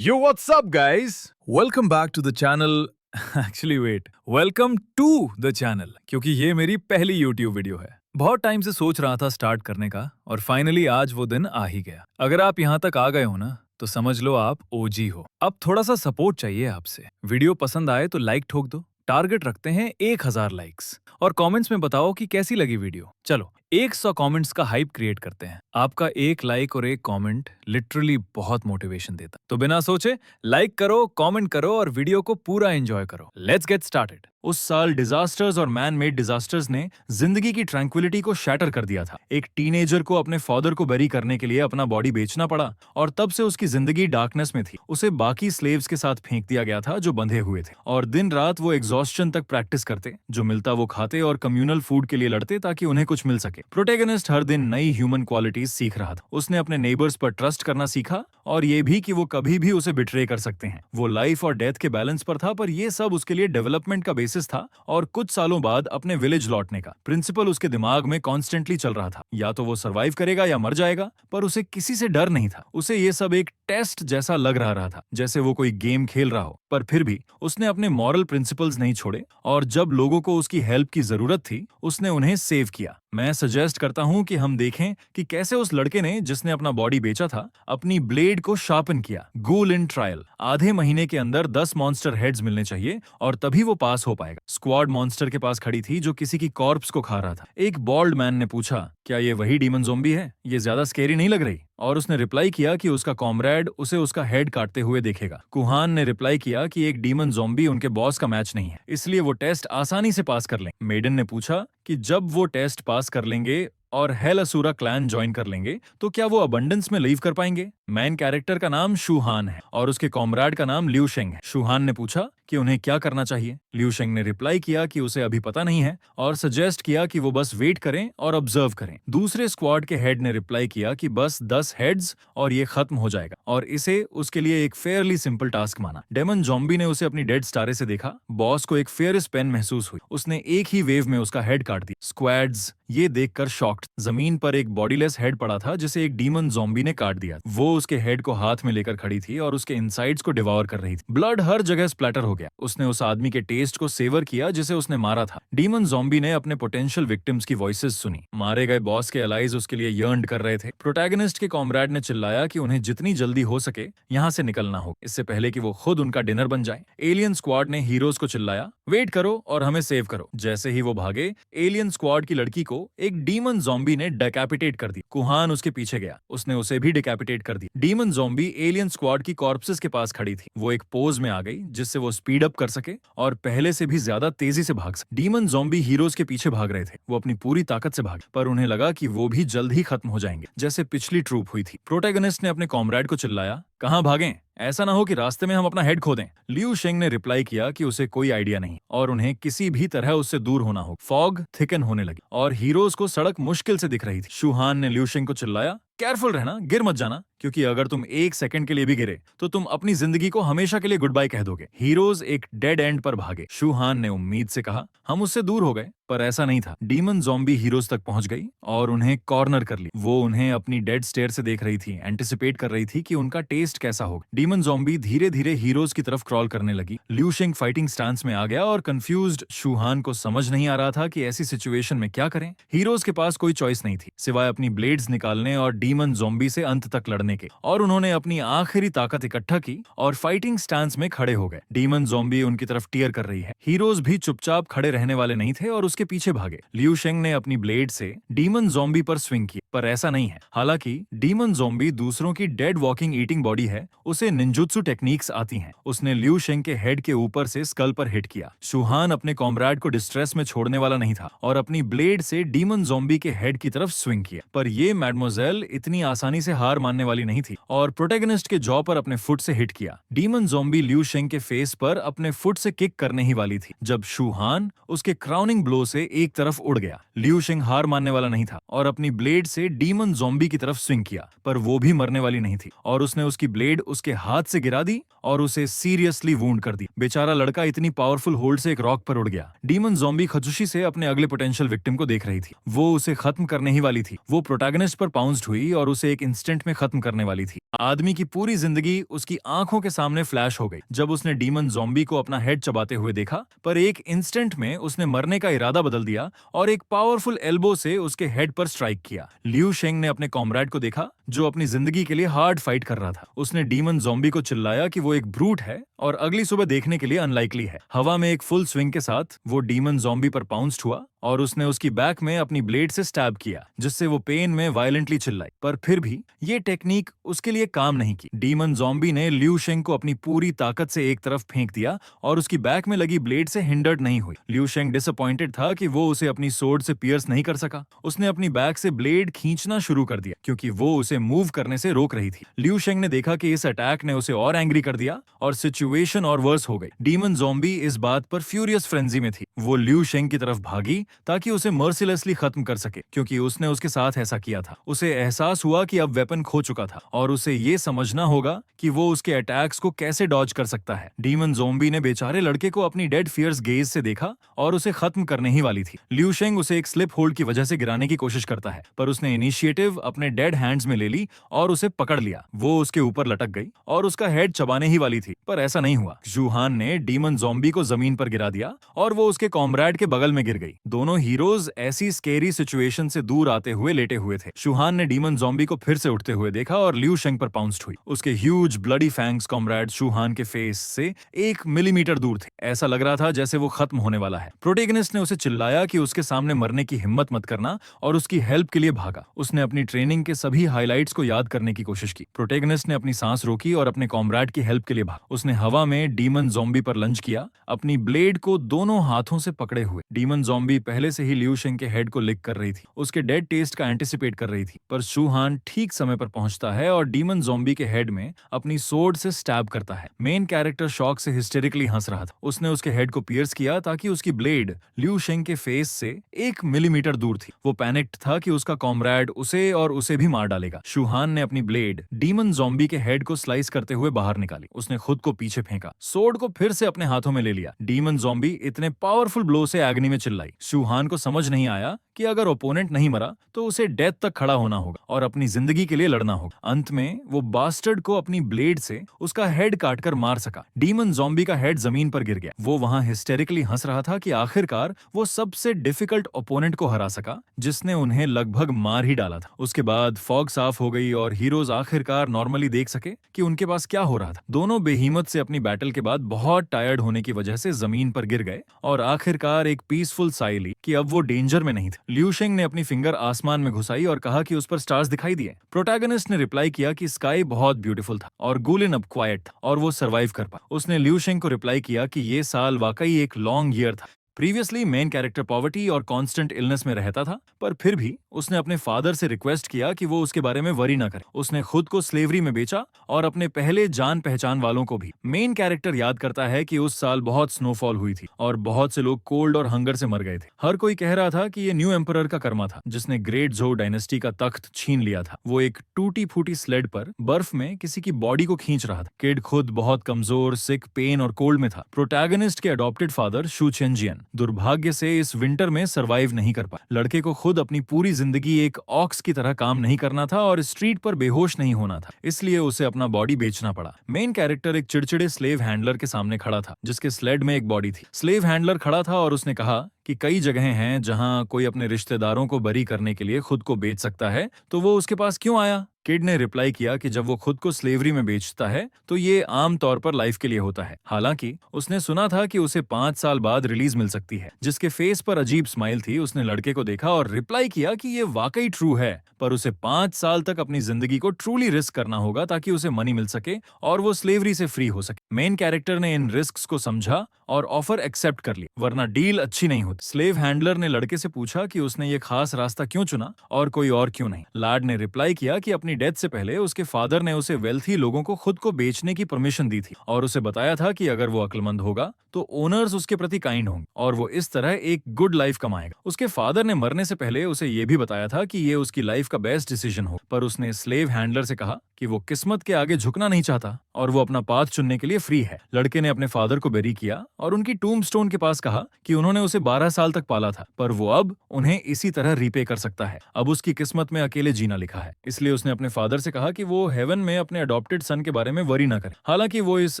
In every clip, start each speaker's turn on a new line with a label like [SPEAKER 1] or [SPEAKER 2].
[SPEAKER 1] Yo, what's up, guys? Welcome back to the channel. Actually, wait. Welcome to the channel. क्योंकि ये मेरी पहली YouTube video है। बहुत टाइम से सोच रहा था स्टार्ट करने का और फाइनली आज वो दिन आ ही गया। अगर आप यहाँ तक आ गए हो ना तो समझ लो आप ओजी हो। अब थोड़ा सा सपोर्ट चाहिए आपसे। वीडियो पसंद आए तो लाइक ठोक दो। टारगेट रखते हैं 1000 लाइक्स और कमेंट्स में बताओ कि कैसी लगी वीडियो। चलो 100 कमेंट्स का हाइप क्रिएट करते हैं। आपका एक लाइक और एक कमेंट लिटरली बहुत मोटिवेशन देता। तो बिना सोचे लाइक करो, कमेंट करो और वीडियो को पूरा एंजॉय करो। Let's get started. उस साल डिजास्टर्स और मैन मेड डिजास्टर्स ने जिंदगी की ट्रैंक्विलिटी को शैटर कर दिया था। एक टीनेजर को अपने फादर को बरी करने के लिए अपना बॉडी बेचना पड़ा और तब से उसकी जिंदगी डार्कनेस में थी। उसे बाकी स्लेव्स के साथ फेंक दिया गया था जो बंधे हुए थे और दिन रात वो एग्जॉस्शन तक प्रैक्टिस करते, जो मिलता वो खाते और कम्युनल फूड के लिए लड़ते ताकि उन्हें कुछ मिल सके। प्रोटैगनिस्ट हर दिन नई ह्यूमन क्वालिटीज सीख रहा था। उसने अपने नेबर्स पर ट्रस्ट करना सीखा और ये भी कि वो कभी भी उसे बिट्रे कर सकते हैं। वो लाइफ और डेथ के बैलेंस पर था, पर ये सब उसके लिए डेवलपमेंट का बेसिस था और कुछ सालों बाद अपने विलेज लौटने का प्रिंसिपल उसके दिमाग में कॉन्स्टेंटली चल रहा था। या तो वो सर्वाइव करेगा या मर जाएगा, पर उसे किसी से डर नहीं था। उसे ये सब एक टेस्ट जैसा लग रहा था, जैसे वो कोई गेम खेल रहा हो। पर फिर भी उसने अपने मॉरल प्रिंसिपल्स नहीं छोड़े और जब लोगों को उसकी हेल्प की जरूरत थी उसने उन्हें सेव किया। मैं सजेस्ट करता हूं कि हम देखें कि कैसे उस लड़के ने, जिसने अपना बॉडी बेचा था, अपनी ब्लेड को शार्पन किया। गोल इन ट्रायल। आधे महीने के अंदर 10 मॉन्स्टर हेड्स मिलने चाहिए और तभी वो पास हो पाएगा। स्क्वाड मॉन्स्टर के पास खड़ी थी जो किसी की कॉर्प्स को खा रहा था। एक बॉल्ड मैन ने पूछा, क्या ये वही डीमन ज़ॉम्बी है? ये ज्यादा स्केरी नहीं लग रही? और उसने रिप्लाई किया कि उसका कॉमरेड उसे उसका हेड काटते हुए देखेगा। कुहान ने रिप्लाई किया कि एक डीमन ज़ॉम्बी उनके बॉस का मैच नहीं है, इसलिए वो टेस्ट आसानी से पास कर लें। मेडन ने पूछा कि जब वो टेस्ट पास कर लेंगे और हेल असुरा क्लैन ज्वाइन कर लेंगे तो क्या वो अबंडेंस में लीव कर पाएंगे? मैन कैरेक्टर का नाम शूहान है और उसके कॉमरेड का नाम लिू शेंग है। शूहान ने पूछा कि उन्हें क्या करना चाहिए। लिू शेंग ने रिप्लाई किया कि उसे अभी पता नहीं है और सजेस्ट किया कि वो बस वेट करें और ऑब्जर्व करें। दूसरे स्क्वाड के हेड ने रिप्लाई किया कि बस 10 हेड्स और ये खत्म हो जाएगा और इसे उसके लिए एक फेयरली सिंपल टास्क माना। डेमन ज़ॉम्बी ने उसे अपनी डेड स्टारे से देखा। बॉस को एक फेयरिस पेन महसूस हुई। उसने एक ही वेव में उसका हेड काट दिया। स्क्वाड्स ये देखकर शॉक्ड। जमीन पर एक बॉडीलेस हेड पड़ा था जिसे एक डीमन ज़ॉम्बी ने काट दिया। वो उसके हेड को हाथ में लेकर खड़ी थी और उसके इनसाइड्स को डिवॉर कर रही थी। ब्लड हर जगह स्प्लैटर हो गया। उसने उस आदमी के टेस्ट को सेवर किया जिसे उसने मारा था। डीमन ज़ॉम्बी ने अपने पोटेंशियल विक्टिम्स की वॉइसेस सुनी। मारे गए बॉस के अलाइज उसके लिए यर्न्ड कर रहे थे। प्रोटैगनिस्ट के कॉमरेड ने चिल्लाया कि उन्हें जितनी जल्दी हो सके यहाँ से निकलना हो, इससे पहले कि वो खुद उनका डिनर बन जाए। एलियन स्क्वाड ने हीरोज को चिल्लाया, वेट करो और हमें सेव करो। जैसे ही वो भागे, एलियन स्क्वाड की लड़की को एक डीमन ज़ॉम्बी ने डेकैपिटेट कर दी। कुहान उसके पीछे गया, उसने उसे भी डेकैपिटेट कर दी। डीमन ज़ॉम्बी एलियन स्क्वाड की कॉर्प्सेस के पास खड़ी थी। वो एक पोज में आ गई जिससे वो स्पीड अप कर सके और पहले से भी ज्यादा तेजी से भाग सके। डीमन ज़ॉम्बी हीरोज के पीछे भाग रहे थे। वो अपनी पूरी ताकत से भागे, पर उन्हें लगा कि वो भी जल्द ही खत्म हो जाएंगे, जैसे पिछली ट्रूप हुई थी। प्रोटैगनिस्ट ने अपने कॉमरेड को चिल्लाया, कहां भागें? ऐसा ना हो कि रास्ते में हम अपना हेड खो दें। लिू शेंग ने रिप्लाई किया कि उसे कोई आइडिया नहीं और उन्हें किसी भी तरह उससे दूर होना हो। फॉग थिकन होने लगी और हीरोज को सड़क मुश्किल से दिख रही थी। शूहान ने लिू शेंग को चिल्लाया, केयरफुल रहना, गिर मत जाना, क्योंकि अगर तुम एक सेकंड के लिए भी गिरे तो तुम अपनी जिंदगी को हमेशा के लिए गुड बाय कह दोगे। हीरोज एक डेड एंड पर भागे। शूहान ने उम्मीद से कहा, हम उससे दूर हो गए, पर ऐसा नहीं था। डीमन ज़ॉम्बी हीरोज तक पहुंच गई और उन्हें कॉर्नर कर ली। वो उन्हें अपनी डेड स्टेयर से देख रही थी, एंटिसिपेट कर रही थी कि उनका टेस्ट कैसा होगा। डीमन ज़ॉम्बी धीरे धीरे हीरोज की तरफ क्रॉल करने लगी। लिू शेंग फाइटिंग स्टांस में आ गया और कंफ्यूज्ड शूहान को समझ नहीं आ रहा था कि ऐसी सिचुएशन में क्या करें। हीरोज के पास कोई चॉइस नहीं थी सिवाय अपनी ब्लेड्स निकालने और डीमन ज़ॉम्बी से अंत तक लड़ने के, और उन्होंने अपनी आखिरी ताकत इकट्ठा की और फाइटिंग स्टांस में खड़े हो गए। डीमन ज़ॉम्बी उनकी तरफ टीयर कर रही है। हीरोज भी चुपचाप खड़े रहने वाले नहीं थे और उसके पीछे भागे। लिू शेंग ने अपनी ब्लेड से डीमन ज़ॉम्बी पर स्विंग किया, पर ऐसा नहीं है। हालांकि डीमन ज़ॉम्बी दूसरों की डेड वॉकिंग ईटिंग बॉडी है, उसे निंजुत्सु टेक्निक्स आती हैं। उसने लिू शेंग के हेड के ऊपर से स्कल पर हिट किया। शूहान अपने कॉमरेड को डिस्ट्रेस में छोड़ने वाला नहीं था और अपनी ब्लेड से डीमन ज़ॉम्बी के हेड की तरफ स्विंग किया, पर ये मैडमोजेल इतनी आसानी से हार मानने वाली नहीं थी और प्रोटैगनिस्ट के जॉ पर अपने फुट से हिट किया। डीमन ज़ॉम्बी लिू शेंग के फेस पर अपने फुट से किक करने ही वाली थी जब शूहान उसके क्राउनिंग ब्लो से एक तरफ उड़ गया। लिू शेंग हार मानने वाला नहीं था और अपनी ब्लेड से डीमन ज़ॉम्बी की तरफ स्विंग किया, पर वो भी मरने वाली नहीं थी और उसने उसकी ब्लेड उसके हाथ से गिरा दी और उसे सीरियसली वूंड कर दी। बेचारा लड़का इतनी पावरफुल होल्ड से एक रॉक पर उड़ गया। डीमन ज़ॉम्बी खजुशी से अपने अगले पोटेंशियल विक्टिम को देख रही थी। वो उसे खत्म करने ही वाली थी। वो प्रोटैगनिस्ट पर पाउंस्ड हुई और उसे एक इंस्टेंट में खत्म करने वाली थी। आदमी की पूरी जिंदगी उसकी आंखों के सामने फ्लैश हो गई जब उसने डीमन ज़ॉम्बी को अपना हेड चबाते हुए देखा, पर एक इंस्टेंट में उसने मरने का इरादा बदल दिया और एक पावरफुल एल्बो से उसके हेड पर स्ट्राइक किया। लियू शेंग ने अपने कॉमरेड को देखा जो अपनी जिंदगी के लिए हार्ड फाइट कर रहा था। उसने डीमन ज़ॉम्बी को चिल्लाया कि वो एक ब्रूट है और अगली सुबह देखने के लिए अनलाइकली है। हवा में एक फुल स्विंग के साथ वो डीमन ज़ॉम्बी पर पाउंस्ड हुआ और उसने उसकी बैक में अपनी ब्लेड से स्टैब किया, जिससे वो पेन में वायलेंटली चिल्लाई। पर फिर भी ये टेक्निक उसके लिए काम नहीं की। डीमन ज़ॉम्बी ने लियू शेंग को अपनी पूरी ताकत से एक तरफ फेंक दिया और उसकी बैक में लगी ब्लेड से हिंडर्ड नहीं हुई। लियू शेंग डिसअपॉइंटेड था कि वो उसे अपनी सोर्ड से पियर्स नहीं कर सका। उसने अपनी बैक से ब्लेड खींचना शुरू कर दिया क्योंकि वो उसे मूव करने से रोक रही थी। लियू शेंग ने देखा कि इस अटैक ने उसे और एंग्री कर दिया और सिचुएशन और वर्स हो गई। डीमन ज़ॉम्बी इस बात पर फ्यूरियस फ्रेंजी में थी। वो लियू शेंग की तरफ भागी ताकि उसे मर्सिलेसली खत्म कर सके, क्योंकि उसने उसके साथ ऐसा किया था। उसे एहसास हुआ कि अब वेपन खो चुका था और उसे ये समझना होगा कि वो उसके अटैक्स को कैसे डॉज कर सकता है। डीमन ज़ॉम्बी ने बेचारे लड़के को अपनी डेड फियर्स गेज से देखा और उसे खत्म करने ही वाली थी। लियू शेंग उसे एक स्लिप होल्ड की वजह से गिराने की कोशिश करता है, पर उसने इनिशिएटिव अपने डेड हैंड्स में ले ली और उसे पकड़ लिया। वो उसके ऊपर लटक गई और उसका हेड चबाने ही वाली थी, पर ऐसा नहीं हुआ। जूहान ने डीमन ज़ॉम्बी को जमीन पर गिरा दिया और वो उसके कॉमरेड के बगल में गिर गई। दोनों हीरोज ऐसी स्केरी सिचुएशन से दूर आते हुए लेटे हुए थे। शूहान ने डीमन ज़ॉम्बी को फिर से उठते हुए देखा और लियू शेंग पर पाउंस्ड हुई। उसके ह्यूज ब्लडी फैंग्स कॉमरेड शूहान के फेस से 1 मिलीमीटर दूर थे। ऐसा लग रहा था जैसे वो खत्म होने वाला है। प्रोटेगनिस्ट ने उसे चिल्लाया कि उसके सामने मरने की हिम्मत मत करना और उसकी हेल्प के लिए भागा। उसने अपनी ट्रेनिंग के सभी हाइलाइट्स को याद करने की कोशिश की। प्रोटेगनिस्ट ने अपनी सांस रोकी और अपने कॉमरेड की हेल्प के लिए भागा। उसने हवा में डीमन ज़ॉम्बी पर लंच किया, अपनी ब्लेड को दोनों हाथों से पकड़े हुए। डीमन ज़ॉम्बी पहले से ही लियू शेंग के हेड को लिक कर रही थी, उसके डेड टेस्ट का एंटिसिपेट कर रही थी। पर शूहान ठीक समय पर पहुंचता है और डीमन ज़ॉम्बी के हेड में अपनी सोर्ड से स्टैब करता है। मेन कैरेक्टर शॉक से हिस्टेरिकली हंस रहा था। उसने उसके हेड को पियर्स किया ताकि उसकी ब्लेड लियू शेंग के फेस से 1 मिलीमीटर दूर थी। वो पैनिक्ड था कि उसका कॉमरेड उसे और उसे भी मार डालेगा। शूहान ने अपनी ब्लेड डीमन ज़ॉम्बी के हेड को स्लाइस करते हुए बाहर निकाली। उसने खुद को पीछे फेंका, सोर्ड को फिर से अपने हाथों में ले लिया। डीमन ज़ॉम्बी इतने पावरफुल ब्लो से एग्नी में चिल्लाई। शूहान को समझ नहीं आया कि अगर ओपोनेंट नहीं मरा तो उसे डेथ तक खड़ा होना होगा और अपनी जिंदगी के लिए लड़ना होगा। अंत में वो बास्टर्ड को अपनी ब्लेड से उसका हेड काटकर मार सका। डीमन ज़ॉम्बी का हेड जमीन पर गिर गया। वो वहां हिस्टेरिकली हंस रहा था कि आखिरकार वो सबसे डिफिकल्ट ओपोनेंट को हरा सका जिसने उन्हें लगभग मार ही डाला था। उसके बाद फॉग साफ हो गई और हीरोज आखिरकार नॉर्मली देख सके कि उनके पास क्या हो रहा था। दोनों बेहिम्मत से अपनी बैटल के बाद बहुत टायर्ड होने की वजह से जमीन पर गिर गए और आखिरकार एक पीसफुल साई ली कि अब वो डेंजर में नहीं थे। लियू शेंग ने अपनी फिंगर आसमान में घुसाई और कहा कि उस पर स्टार्स दिखाई दिए। प्रोटैगनिस्ट ने रिप्लाई किया कि स्काई बहुत ब्यूटीफुल था और गुलिन अब क्वाइट था और वो सरवाइव कर पाया। उसने लियू शेंग को रिप्लाई किया कि ये साल वाकई एक लॉन्ग ईयर था। प्रीवियसली मेन कैरेक्टर पॉवर्टी और कांस्टेंट इलनेस में रहता था, पर फिर भी उसने अपने फादर से रिक्वेस्ट किया कि वो उसके बारे में वरी ना करे। उसने खुद को स्लेवरी में बेचा और अपने पहले जान पहचान वालों को भी। मेन कैरेक्टर याद करता है कि उस साल बहुत स्नोफॉल हुई थी और बहुत से लोग कोल्ड और हंगर से मर गए थे। हर कोई कह रहा था कि ये न्यू एम्परर का कर्मा था जिसने ग्रेट ज़ोउ डायनेस्टी का तख्त छीन लिया था। वो एक टूटी फूटी स्लेड पर बर्फ में किसी की बॉडी को खींच रहा था। किड खुद बहुत कमजोर, सिक, पेन और कोल्ड में था। प्रोटैगनिस्ट के अडॉप्टेड फादर शू चेनजियन दुर्भाग्य से इस विंटर में सरवाइव नहीं कर पाए। लड़के को खुद अपनी पूरी जिंदगी एक ऑक्स की तरह काम नहीं करना था और स्ट्रीट पर बेहोश नहीं होना था, इसलिए उसे अपना बॉडी बेचना पड़ा। मेन कैरेक्टर एक चिड़चिड़े स्लेव हैंडलर के सामने खड़ा था जिसके स्लेड में एक बॉडी थी। स्लेव हैंडलर खड़ा था और उसने कहा कि कई जगहें हैं जहां कोई अपने रिश्तेदारों को बरी करने के लिए खुद को बेच सकता है, तो वो उसके पास क्यों आया? किड ने रिप्लाई किया कि जब वो खुद को स्लेवरी में बेचता है तो ये आम तौर पर लाइफ के लिए होता है। हालांकि उसने सुना था कि उसे 5 साल बाद रिलीज मिल सकती है। जिसके फेस पर अजीब स्माइल थी, उसने लड़के को देखा और रिप्लाई किया कि ये वाकई ट्रू है, पर उसे 5 साल तक अपनी जिंदगी को ट्रूली रिस्क करना होगा ताकि उसे मनी मिल सके और वो स्लेवरी से फ्री हो सके। मेन कैरेक्टर ने इन रिस्क्स को समझा और ऑफर एक्सेप्ट कर ली, वरना डील अच्छी नहीं होती। स्लेव हैंडलर ने लड़के से पूछा कि उसने ये खास रास्ता क्यों चुना और कोई और क्यों नहीं। लार्ड ने रिप्लाई किया कि अपनी डेथ से पहले उसके फादर ने उसे वेल्थी लोगों को खुद को बेचने की परमिशन दी थी और उसे बताया था कि अगर वो अक्लमंद होगा तो ओनर्स उसके प्रति काइंड होंगे और वो इस तरह एक गुड लाइफ कमाएगा। उसके फादर ने मरने से पहले उसे ये भी बताया था कि ये उसकी लाइफ का बेस्ट डिसीजन हो, पर उसने स्लेव हैंडलर से कहा कि वो किस्मत के आगे झुकना नहीं चाहता और वो अपना पाथ चुनने के लिए लिए फ्री है। लड़के ने अपने फादर को बेरी किया और उनकी टूम्बस्टोन के पास कहा कि उन्होंने उसे 12 साल तक पाला था, पर वो अब उन्हें इसी तरह रीपे कर सकता है। अब उसकी किस्मत में अकेले जीना लिखा है। इसलिए उसने अपने फादर से कहा कि वो हेवन में अपने अडॉप्टेड सन के बारे में वरी न करे। हालांकि वो इस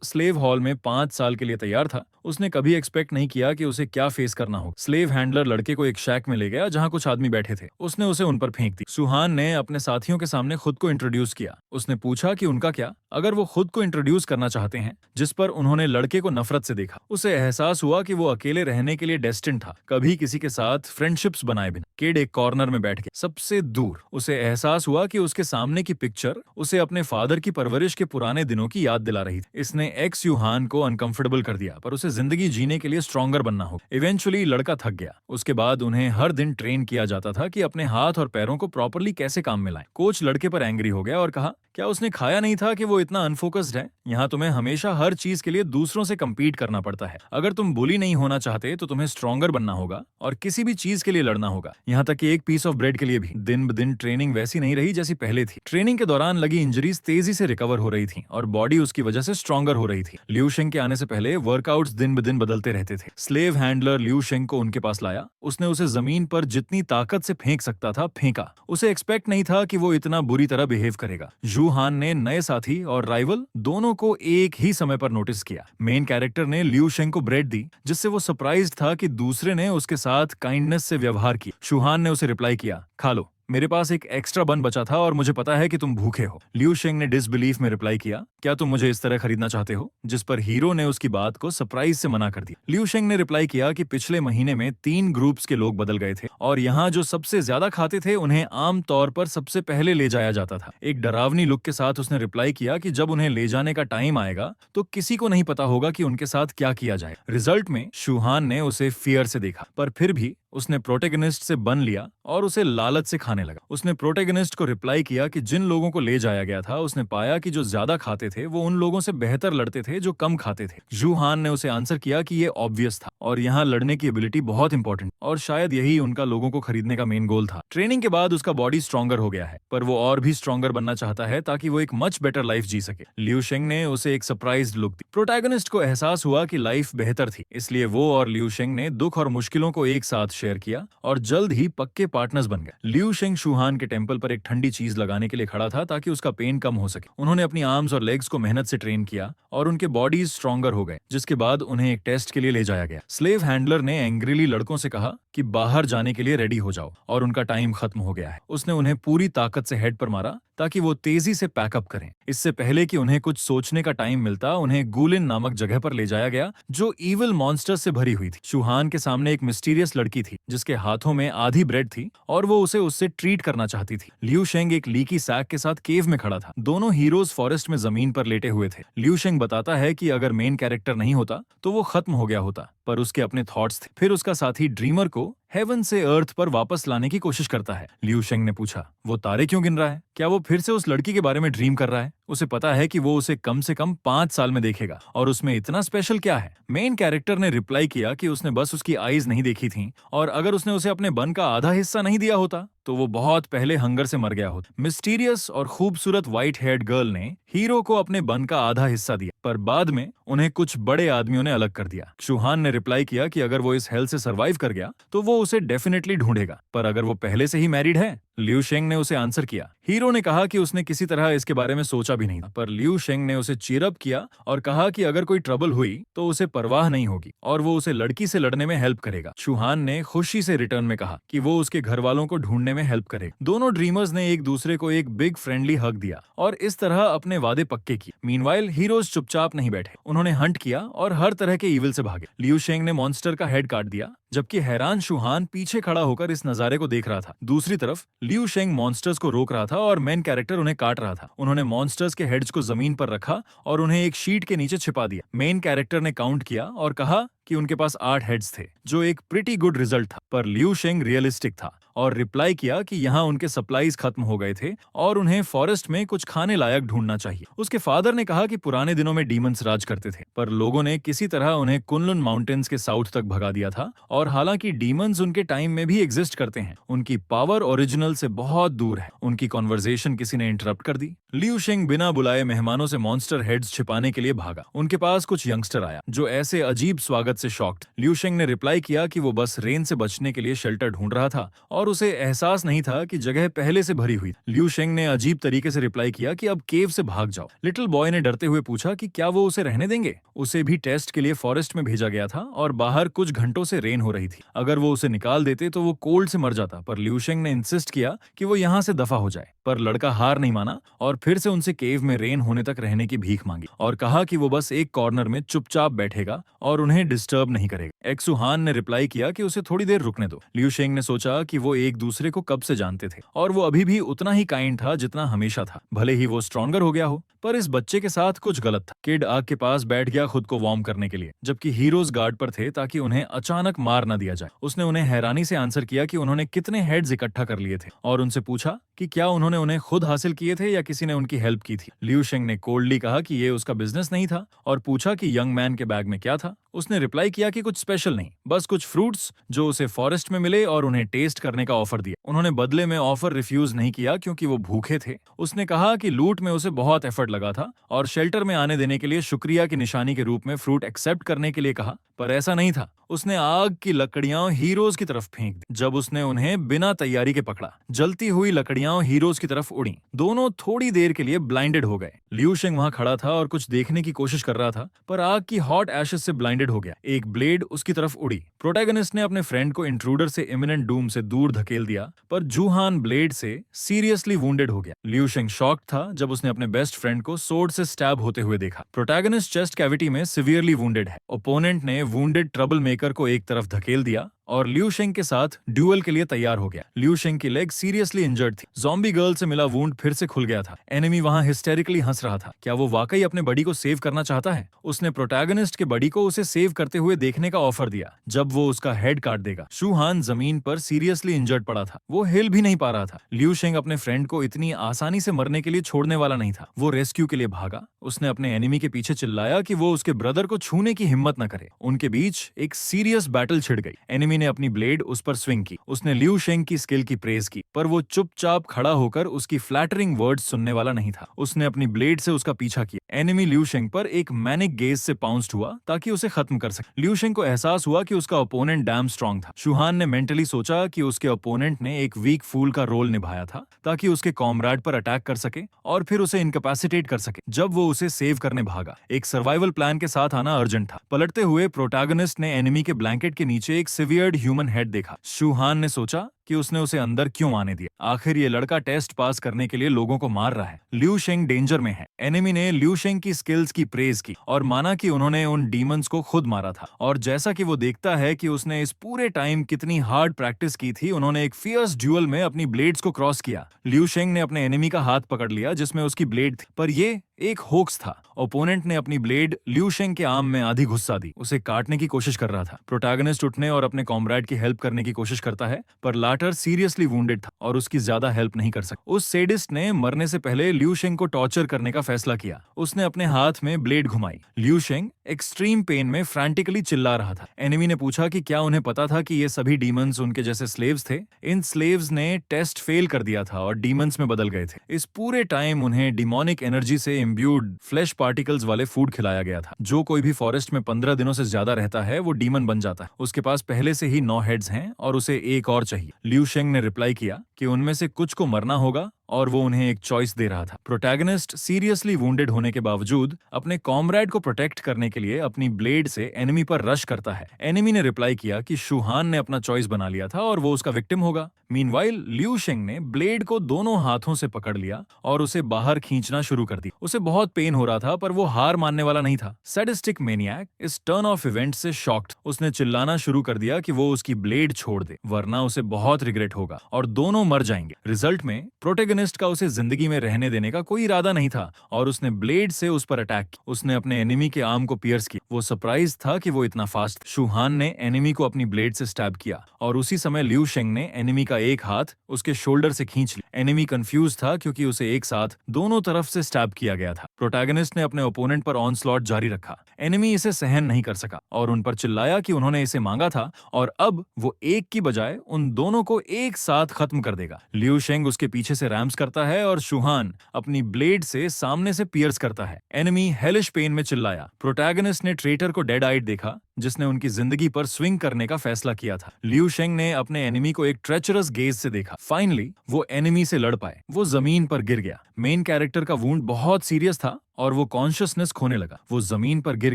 [SPEAKER 1] स्लेव हॉल में 5 साल के लिए तैयार था, उसने कभी एक्सपेक्ट नहीं किया कि उसे क्या फेस करना हो। स्लेव हैंडलर लड़के को एक शैक में ले गया जहां कुछ आदमी बैठे थे। उसने उसे उन पर फेंक दी। सुहान ने अपने साथियों के सामने खुद को इंट्रोड्यूस किया। उसने पूछा कि उनका क्या, अगर वो खुद को इंट्रोड्यूस करना चाहते हैं, जिस पर उन्होंने लड़के को नफरत से देखा। उसे एहसास हुआ कि वो अकेले रहने के लिए डेस्टिन्ड था, कभी किसी के साथ फ्रेंडशिप्स बनाए बिना। किड एक कॉर्नर में बैठ गया, सबसे दूर। उसे एहसास हुआ कि उसके सामने की पिक्चर उसे अपने फादर की परवरिश के पुराने दिनों की याद दिला रही थी। इसने एक्स यूहान को अनकंफर्टेबल कर दिया, पर उसे जिंदगी जीने के लिए स्ट्रॉन्गर बनना होगा। इवेंचुअली लड़का थक गया। उसके बाद उन्हें हर दिन ट्रेन किया जाता था कि अपने हाथ और पैरों को प्रॉपर्ली कैसे काम में लाएं। कोच लड़के पर एंग्री हो गया और कहा, क्या उसने खाया नहीं था कि वो इतना अनफोकस्ड है? यहाँ तुम्हें हमेशा हर चीज के लिए दूसरों से कम्पीट करना पड़ता है। अगर तुम बुली नहीं होना चाहते तो तुम्हें स्ट्रॉन्गर बनना होगा और किसी भी चीज के लिए लड़ना होगा, यहाँ तक कि एक पीस ऑफ ब्रेड के लिए भी। दिन ब दिन ट्रेनिंग वैसी नहीं रही जैसी पहले थी। ट्रेनिंग के दौरान लगी इंजरीज तेजी से रिकवर हो रही थी और बॉडी उसकी वजह से स्ट्रॉन्गर हो रही थी। लियू शेंग के आने से पहले वर्कआउट्स दिन ब दिन बदलते रहते थे। स्लेव हैंडलर लियू शेंग को उनके पास लाया। उसने उसे जमीन पर जितनी ताकत से फेंक सकता था फेंका। उसे एक्सपेक्ट नहीं था कि वो इतना बुरी तरह बिहेव करेगा। जू हान ने नए साथी और राइवल दोनों को एक ही समय पर नोटिस किया। मेन कैरेक्टर ने लियू शेंग को ब्रेड दी, जिससे वो सरप्राइज था कि दूसरे ने उसके साथ काइंडनेस से व्यवहार किया। शूहान ने उसे रिप्लाई किया, खा लो, मेरे पास एक एक्स्ट्रा बन बचा था और मुझे पता है कि तुम भूखे हो। लियू शेंग ने डिसबिलीफ में रिप्लाई किया, क्या तुम मुझे इस तरह खरीदना चाहते हो? जिस पर हीरो ने उसकी बात को सरप्राइज से मना कर दिया। लियू शेंग ने रिप्लाई किया कि पिछले महीने में 3 ग्रुप्स के लोग बदल गए थे और यहाँ जो सबसे ज्यादा खाते थे उन्हें आम तौर पर सबसे पहले ले जाया जाता था। एक डरावनी लुक के साथ उसने रिप्लाई किया कि जब उन्हें ले जाने का टाइम आएगा तो किसी को नहीं पता होगा कि उनके साथ क्या किया जाए। रिजल्ट में शूहान ने उसे फियर से देखा, पर फिर भी उसने प्रोटेगनिस्ट से बन लिया और उसे लालच से खाने लगा। उसने प्रोटेगनिस्ट को रिप्लाई किया कि जिन लोगों को ले जाया गया था उसने पाया कि जो ज्यादा खाते थे वो उन लोगों से बेहतर लड़ते थे जो कम खाते थे। जू हान ने उसे आंसर किया कि ये ऑब्वियस था और यहाँ लड़ने की एबिलिटी बहुत इंपॉर्टेंट और शायद यही उनका लोगों को खरीदने का मेन गोल था। ट्रेनिंग के बाद उसका बॉडी स्ट्रॉन्गर हो गया है, पर वो और भी स्ट्रॉन्गर बनना चाहता है ताकि वो एक मच बेटर लाइफ जी सके। लियू शेंग ने उसे एक सरप्राइज्ड लुक दी। प्रोटैगनिस्ट को एहसास हुआ कि लाइफ बेहतर थी, इसलिए वो और लियू शेंग ने दुख और मुश्किलों को एक साथ शेयर किया और जल्द ही पक्के पार्टनर्स बन गए। लियू शेंग शूहान के टेंपल पर एक ठंडी चीज लगाने के लिए खड़ा था ताकि उसका पेन कम हो सके। उन्होंने अपनी आर्म्स और लेग्स को मेहनत से ट्रेन किया और उनके बॉडीज स्ट्रॉन्गर हो गए, जिसके बाद उन्हें एक टेस्ट के लिए ले जाया गया। स्लेव हैंडलर ने एंग्रीली लड़कों से कहा कि बाहर जाने के लिए रेडी हो जाओ और उनका टाइम खत्म हो गया है। उसने उन्हें पूरी ताकत से हेड पर मारा ताकि वो तेजी से पैकअप करें। इससे पहले कि उन्हें कुछ सोचने का टाइम मिलता, उन्हें गूलिन नामक जगह पर ले जाया गया जो इविल मॉन्स्टर से भरी हुई थी। शूहान के सामने एक मिस्टीरियस लड़की थी जिसके हाथों में आधी ब्रेड थी और वो उसे उससे ट्रीट करना चाहती थी। लियू शेंग एक लीकी सैक के साथ केव में खड़ा था। दोनों हीरोज फॉरेस्ट में जमीन पर लेटे हुए थे। लियू शेंग बताता है कि अगर मेन कैरेक्टर नहीं होता तो वो खत्म हो गया होता, पर उसके अपने थॉट्स थे। फिर उसका साथी ड्रीमर को हेवन से अर्थ पर वापस लाने की कोशिश करता है। लियू शेंग ने पूछा, वो तारे क्यों गिन रहा है? क्या वो फिर से उस लड़की के बारे में ड्रीम कर रहा है? उसे पता है कि वो उसे कम से कम 5 साल में देखेगा और उसमें इतना स्पेशल क्या है? मेन कैरेक्टर ने रिप्लाई किया कि उसने बस उसकी आईज नहीं देखी थी और अगर उसने उसे अपने बन का आधा हिस्सा नहीं दिया होता तो वो बहुत पहले हंगर से मर गया होता। मिस्टीरियस और खूबसूरत व्हाइट हेयर्ड गर्ल ने हीरो को अपने बन का आधा हिस्सा दिया, पर बाद में उन्हें कुछ बड़े आदमियों ने अलग कर दिया। शूहान ने रिप्लाई किया कि अगर वो इस हेल से सरवाइव कर गया तो वो उसे डेफिनेटली ढूंढेगा, पर अगर वो पहले से ही मैरिड है। लियू शेंग ने उसे आंसर किया। हीरो ने कहा कि उसने किसी तरह इसके बारे में सोचा भी नहीं था, पर लियू शेंग ने उसे चीयर अप किया और कहा कि अगर कोई ट्रबल हुई तो उसे परवाह नहीं होगी और वो उसे लड़की से लड़ने में हेल्प करेगा। शूहान ने खुशी से रिटर्न में कहा कि वो उसके घर वालों को ढूंढने में हेल्प करेगा। दोनों ड्रीमर्स ने एक दूसरे को एक बिग फ्रेंडली हग दिया और इस तरह अपने वादे पक्के किए। मीनवाइल हीरोज चुपचाप नहीं बैठे, उन्होंने हंट किया और हर तरह के इविल से भागे। लियू शेंग ने मॉन्स्टर का हेड काट दिया, जबकि हैरान शूहान पीछे खड़ा होकर इस नजारे को देख रहा था। दूसरी तरफ लियू शेंग मॉन्स्टर्स को रोक रहा था और मेन कैरेक्टर उन्हें काट रहा था। उन्होंने मॉन्स्टर्स के हेड्स को जमीन पर रखा और उन्हें एक शीट के नीचे छिपा दिया। मेन कैरेक्टर ने काउंट किया और कहा कि उनके पास 8 हेड्स थे, जो एक प्रिटी गुड रिजल्ट था, पर लियू शेंग रियलिस्टिक था और रिप्लाई किया कि यहाँ उनके सप्लाईज खत्म हो गए थे और उन्हें फॉरेस्ट में कुछ खाने लायक ढूंढना चाहिए। उसके फादर ने कहा कि पुराने दिनों में डीमंस राज करते थे, पर लोगों ने किसी तरह उन्हें कुनलुन माउंटेन्स के साउथ तक भगा दिया था, और हालांकि डीमंस उनके टाइम में भी एग्जिस्ट करते हैं, उनकी पावर ओरिजिनल से बहुत दूर है। उनकी कॉन्वर्सेशन किसी ने इंटरप्ट कर दी। लियू शेंग बिना बुलाए मेहमानों से मॉन्स्टर हेड्स छिपाने के लिए भागा। उनके पास कुछ यंगस्टर आया जो ऐसे अजीब स्वागत से शॉक्ड। लियू शेंग ने रिप्लाई किया कि वो बस रेन से बचने के लिए शेल्टर ढूंढ रहा था और उसे एहसास नहीं था कि जगह पहले से भरी हुई। लियू शेंग ने अजीब तरीके से रिप्लाई किया कि अब केव से भाग जाओ। लिटिल बॉय ने डरते हुए पूछा कि क्या वो उसे रहने देंगे। उसे भी टेस्ट के लिए फॉरेस्ट में भेजा गया था और बाहर कुछ घंटों से रेन हो रही थी। अगर वो उसे निकाल देते तो वो कोल्ड से मर जाता, पर लियू शेंग ने इंसिस्ट किया कि वो यहाँ से दफा हो जाए। पर लड़का हार नहीं माना और फिर से उनसे केव में रेन होने तक रहने की भीख मांगी और कहा कि वो बस एक कॉर्नर में चुपचाप बैठेगा और उन्हें डिस्टर्ब नहीं करेगा। एक्सु हान ने रिप्लाई किया कि उसे थोड़ी देर रुकने दो। लियू शेंग ने सोचा कि वो एक दूसरे को कब से जानते थे और वो अभी भी उतना ही काइंड था जितना हमेशा था, भले ही वो स्ट्रॉन्गर हो गया हो। पर इस बच्चे के साथ कुछ गलत था। किड आग के पास बैठ गया खुद को वार्म करने के लिए, जबकि हीरोज गार्ड पर थे ताकि उन्हें अचानक मार न दिया जाए। उसने उन्हें हैरानी से आंसर किया कि उन्होंने कितने हेड्स इकट्ठा कर लिए थे और उनसे पूछा कि क्या उन्होंने उन्हें खुद हासिल किए थे या किसी ने उनकी हेल्प की थी। लियू शेंग ने कोल्डली कहा कि ये उसका बिजनेस नहीं था और पूछा कि यंग मैन के बैग में क्या था। उसने रिप्लाई किया कि कुछ स्पेशल नहीं, बस कुछ फ्रूट्स जो उसे फॉरेस्ट में मिले और उन्हें टेस्ट करने का ऑफर दिया। उन्होंने बदले में ऑफर रिफ्यूज नहीं किया क्योंकि वो भूखे थे। उसने कहा कि लूट में उसे बहुत एफर्ट लगा था और शेल्टर में आने देने के लिए शुक्रिया की निशानी के रूप में फ्रूट एक्सेप्ट करने के लिए कहा, पर ऐसा नहीं था। उसने आग की लकड़ियां हीरोज की तरफ फेंक दी। जब उसने उन्हें बिना तैयारी के पकड़ा, जलती हुई लकड़ियां हीरोज की तरफ उड़ी। दोनों थोड़ी देर के लिए ब्लाइंडेड हो गए। लियू शेंग वहां खड़ा था और कुछ देखने की कोशिश कर रहा था, पर आग की हॉट एशेस से ब्लाइंडेड हो गया। एक ब्लेड उसकी तरफ उड़ी। प्रोटैगनिस्ट ने अपने फ्रेंड को इंट्रूडर से इमिनेंट डूम से दूर धकेल दिया, पर जूहान ब्लेड से सीरियसली वुंडेड हो गया। लियू शेंग शॉक्ड था जब उसने अपने बेस्ट फ्रेंड को सोर्ड से स्टैब होते हुए देखा। प्रोटैगनिस्ट चेस्ट कैविटी में सिवियरली वुंडेड है। ओपोनेंट ने वुंडेड ट्रबल मेकर को एक तरफ धकेल दिया और लियू शेंग के साथ ड्यूअल के लिए तैयार हो गया। लियू शेंग की लेग सीरियसली इंजर्ड थी। ज़ॉम्बी गर्ल से मिला वुंड फिर से खुल गया था। एनिमी वहां हिस्टेरिकली हंस रहा था। क्या वो वाकई अपने बडी को सेव करना चाहता है? उसने प्रोटैगनिस्ट के बडी को उसे सेव करते हुए देखने का ऑफर दिया जब वो उसका हेड काट देगा। शू हान जमीन पर सीरियसली इंजर्ड पड़ा था। वो हिल भी नहीं पा रहा था। लियू शेंग अपने फ्रेंड को इतनी आसानी से मरने के लिए छोड़ने वाला नहीं था। वो रेस्क्यू के लिए भागा। उसने अपने एनिमी के पीछे चिल्लाया कि वो उसके ब्रदर को छूने की हिम्मत न करे। उनके बीच एक सीरियस बैटल छिड़ गई। एनिमी ने अपनी ब्लेड उस पर स्विंग की। उसने लियू शेंग की स्किल की प्रेज की, पर वो चुपचाप खड़ा होकर उसकी फ्लैटरिंग वर्ड्स सुनने वाला नहीं था। उसने अपनी ब्लेड से उसका पीछा किया। एनिमी लियू शेंग पर एक मैनिक गेज से पाउंस्ड हुआ ताकि उसे खत्म कर सके। लियू शेंग को एहसास हुआ कि उसका ओपोनेंट डैम स्ट्रॉन्ग था। शुहान ने मेंटली सोचा कि उसके ओपोनेंट ने एक वीक फूल का रोल निभाया था ताकि उसके कॉमरेड पर अटैक कर सके और फिर उसे इनकैपेसिटेट कर सके जब वो उसे सेव करने भागा। एक सर्वाइवल प्लान के साथ आना अर्जेंट था। पलटते हुए प्रोटैगनिस्ट ने एनिमी के ब्लैंकेट के नीचे एक सिवियर्ड ह्यूमन हेड देखा। शुहान ने सोचा कि उसने उसे अंदर क्यों आने दिया। आखिर ये लड़का टेस्ट पास करने के लिए लोगों को मार रहा है। लियू शेंग डेंजर में है। एनिमी ने लियू शेंग की स्किल्स की प्रेज की और माना कि उन्होंने उन डीमंस को खुद मारा था। और जैसा कि वो देखता है कि उसने इस पूरे टाइम कितनी हार्ड प्रैक्टिस की थी, उन्होंने एक फियर्स ड्यूअल में अपनी ब्लेड्स को क्रॉस किया। लियू शेंग ने अपने एनिमी का हाथ पकड़ लिया जिसमें उसकी ब्लेड थी, पर ये एक होक्स था। ओपोनेंट ने अपनी ब्लेड लियू शेंग के आर्म में आधी घुसा दी। उसे काटने की कोशिश कर रहा था। प्रोटैगनिस्ट उठने और अपने कॉमरेड की हेल्प करने की कोशिश करता है, पर लाटर सीरियसली वुंडेड था और उसकी ज्यादा हेल्प नहीं कर सकता। उस सेडिस्ट ने मरने से पहले लियू शेंग को टॉर्चर करने का फैसला किया। उसने अपने हाथ में ब्लेड घुमाई। लियू शेंग एक्सट्रीम पेन में फ्रैंटिकली चिल्ला रहा था। एनिमी ने पूछा कि क्या उन्हें पता था कि ये सभी डीमंस उनके जैसे स्लेव्स थे। इन स्लेव्स ने टेस्ट फेल कर दिया था और डीमंस में बदल गए थे। इस पूरे टाइम उन्हें डिमोनिक एनर्जी से इम्ब्यूड फ्लैश पार्टिकल्स वाले फूड खिलाया गया था। जो कोई भी फॉरेस्ट में 15 दिनों से ज्यादा रहता है वो डीमन बन जाता है। उसके पास पहले से ही 9 हेड्स हैं और उसे एक और चाहिए। लियू शेंग ने रिप्लाई किया कि उनमें से कुछ को मरना होगा और वो उन्हें एक चॉइस दे रहा था। प्रोटैगनिस्ट सीरियसली वुंडेड होने के बावजूद अपने कॉमरेड को प्रोटेक्ट करने के लिए अपनी ब्लेड से एनिमी पर रश करता है। एनिमी ने रिप्लाई किया कि शुहान ने अपना चॉइस बना लिया था और वो उसका विक्टिम होगा। मीनवाइल लियू शेंग ने ब्लेड को दोनों हाथों से पकड़ लिया और उसे बाहर खींचना शुरू कर दी। उसे बहुत पेन हो रहा था, पर वो हार मानने वाला नहीं था। सैडिस्टिक मेनियक इस टर्न ऑफ इवेंट से शॉक्ड। उसने चिल्लाना शुरू कर दिया कि वो उसकी ब्लेड छोड़ दे, वरना उसे बहुत रिग्रेट होगा और दोनों मर जाएंगे। रिजल्ट में प्रोटैगनिस्ट प्रोटैगनिस्ट का उसे जिंदगी में रहने देने का कोई इरादा नहीं था और उसने ब्लेड से उस पर अटैक किया। उसने अपने एनिमी के आर्म को पियर्स किया। वो सरप्राइज था कि वो इतना फास्ट। शूहान ने एनिमी को अपनी ब्लेड से स्टैब किया और उसी समय लिू शेंग ने एनिमी का एक हाथ उसके शोल्डर से खींच लिया। एनिमी कंफ्यूज था क्योंकि उसे एक साथ दोनों तरफ से स्टैब किया गया था। प्रोटैगनिस्ट ने अपने ओपोनेंट पर ऑनस्लॉट जारी रखा। एनिमी इसे सहन नहीं कर सका और उन पर चिल्लाया कि उन्होंने इसे मांगा था और अब वो एक की बजाय उन दोनों को एक साथ खत्म कर देगा। लिू शेंग उसके पीछे से रैम्स करता है और शूहान अपनी ब्लेड से सामने से पियर्स करता है। एनिमी हेलिश पेन में चिल्लाया। प्रोटैगनिस्ट ने ट्रेटर को डेड आइड देखा जिसने उनकी जिंदगी पर स्विंग करने का फैसला किया था। लिू शेंग ने अपने एनिमी को एक ट्रेचरस गेज से देखा। फाइनली वो एनिमी से लड़ पाए। वो जमीन पर गिर गया। मेन कैरेक्टर का वुंड बहुत सीरियस था और वो कॉन्शियसनेस खोने लगा। वो जमीन पर गिर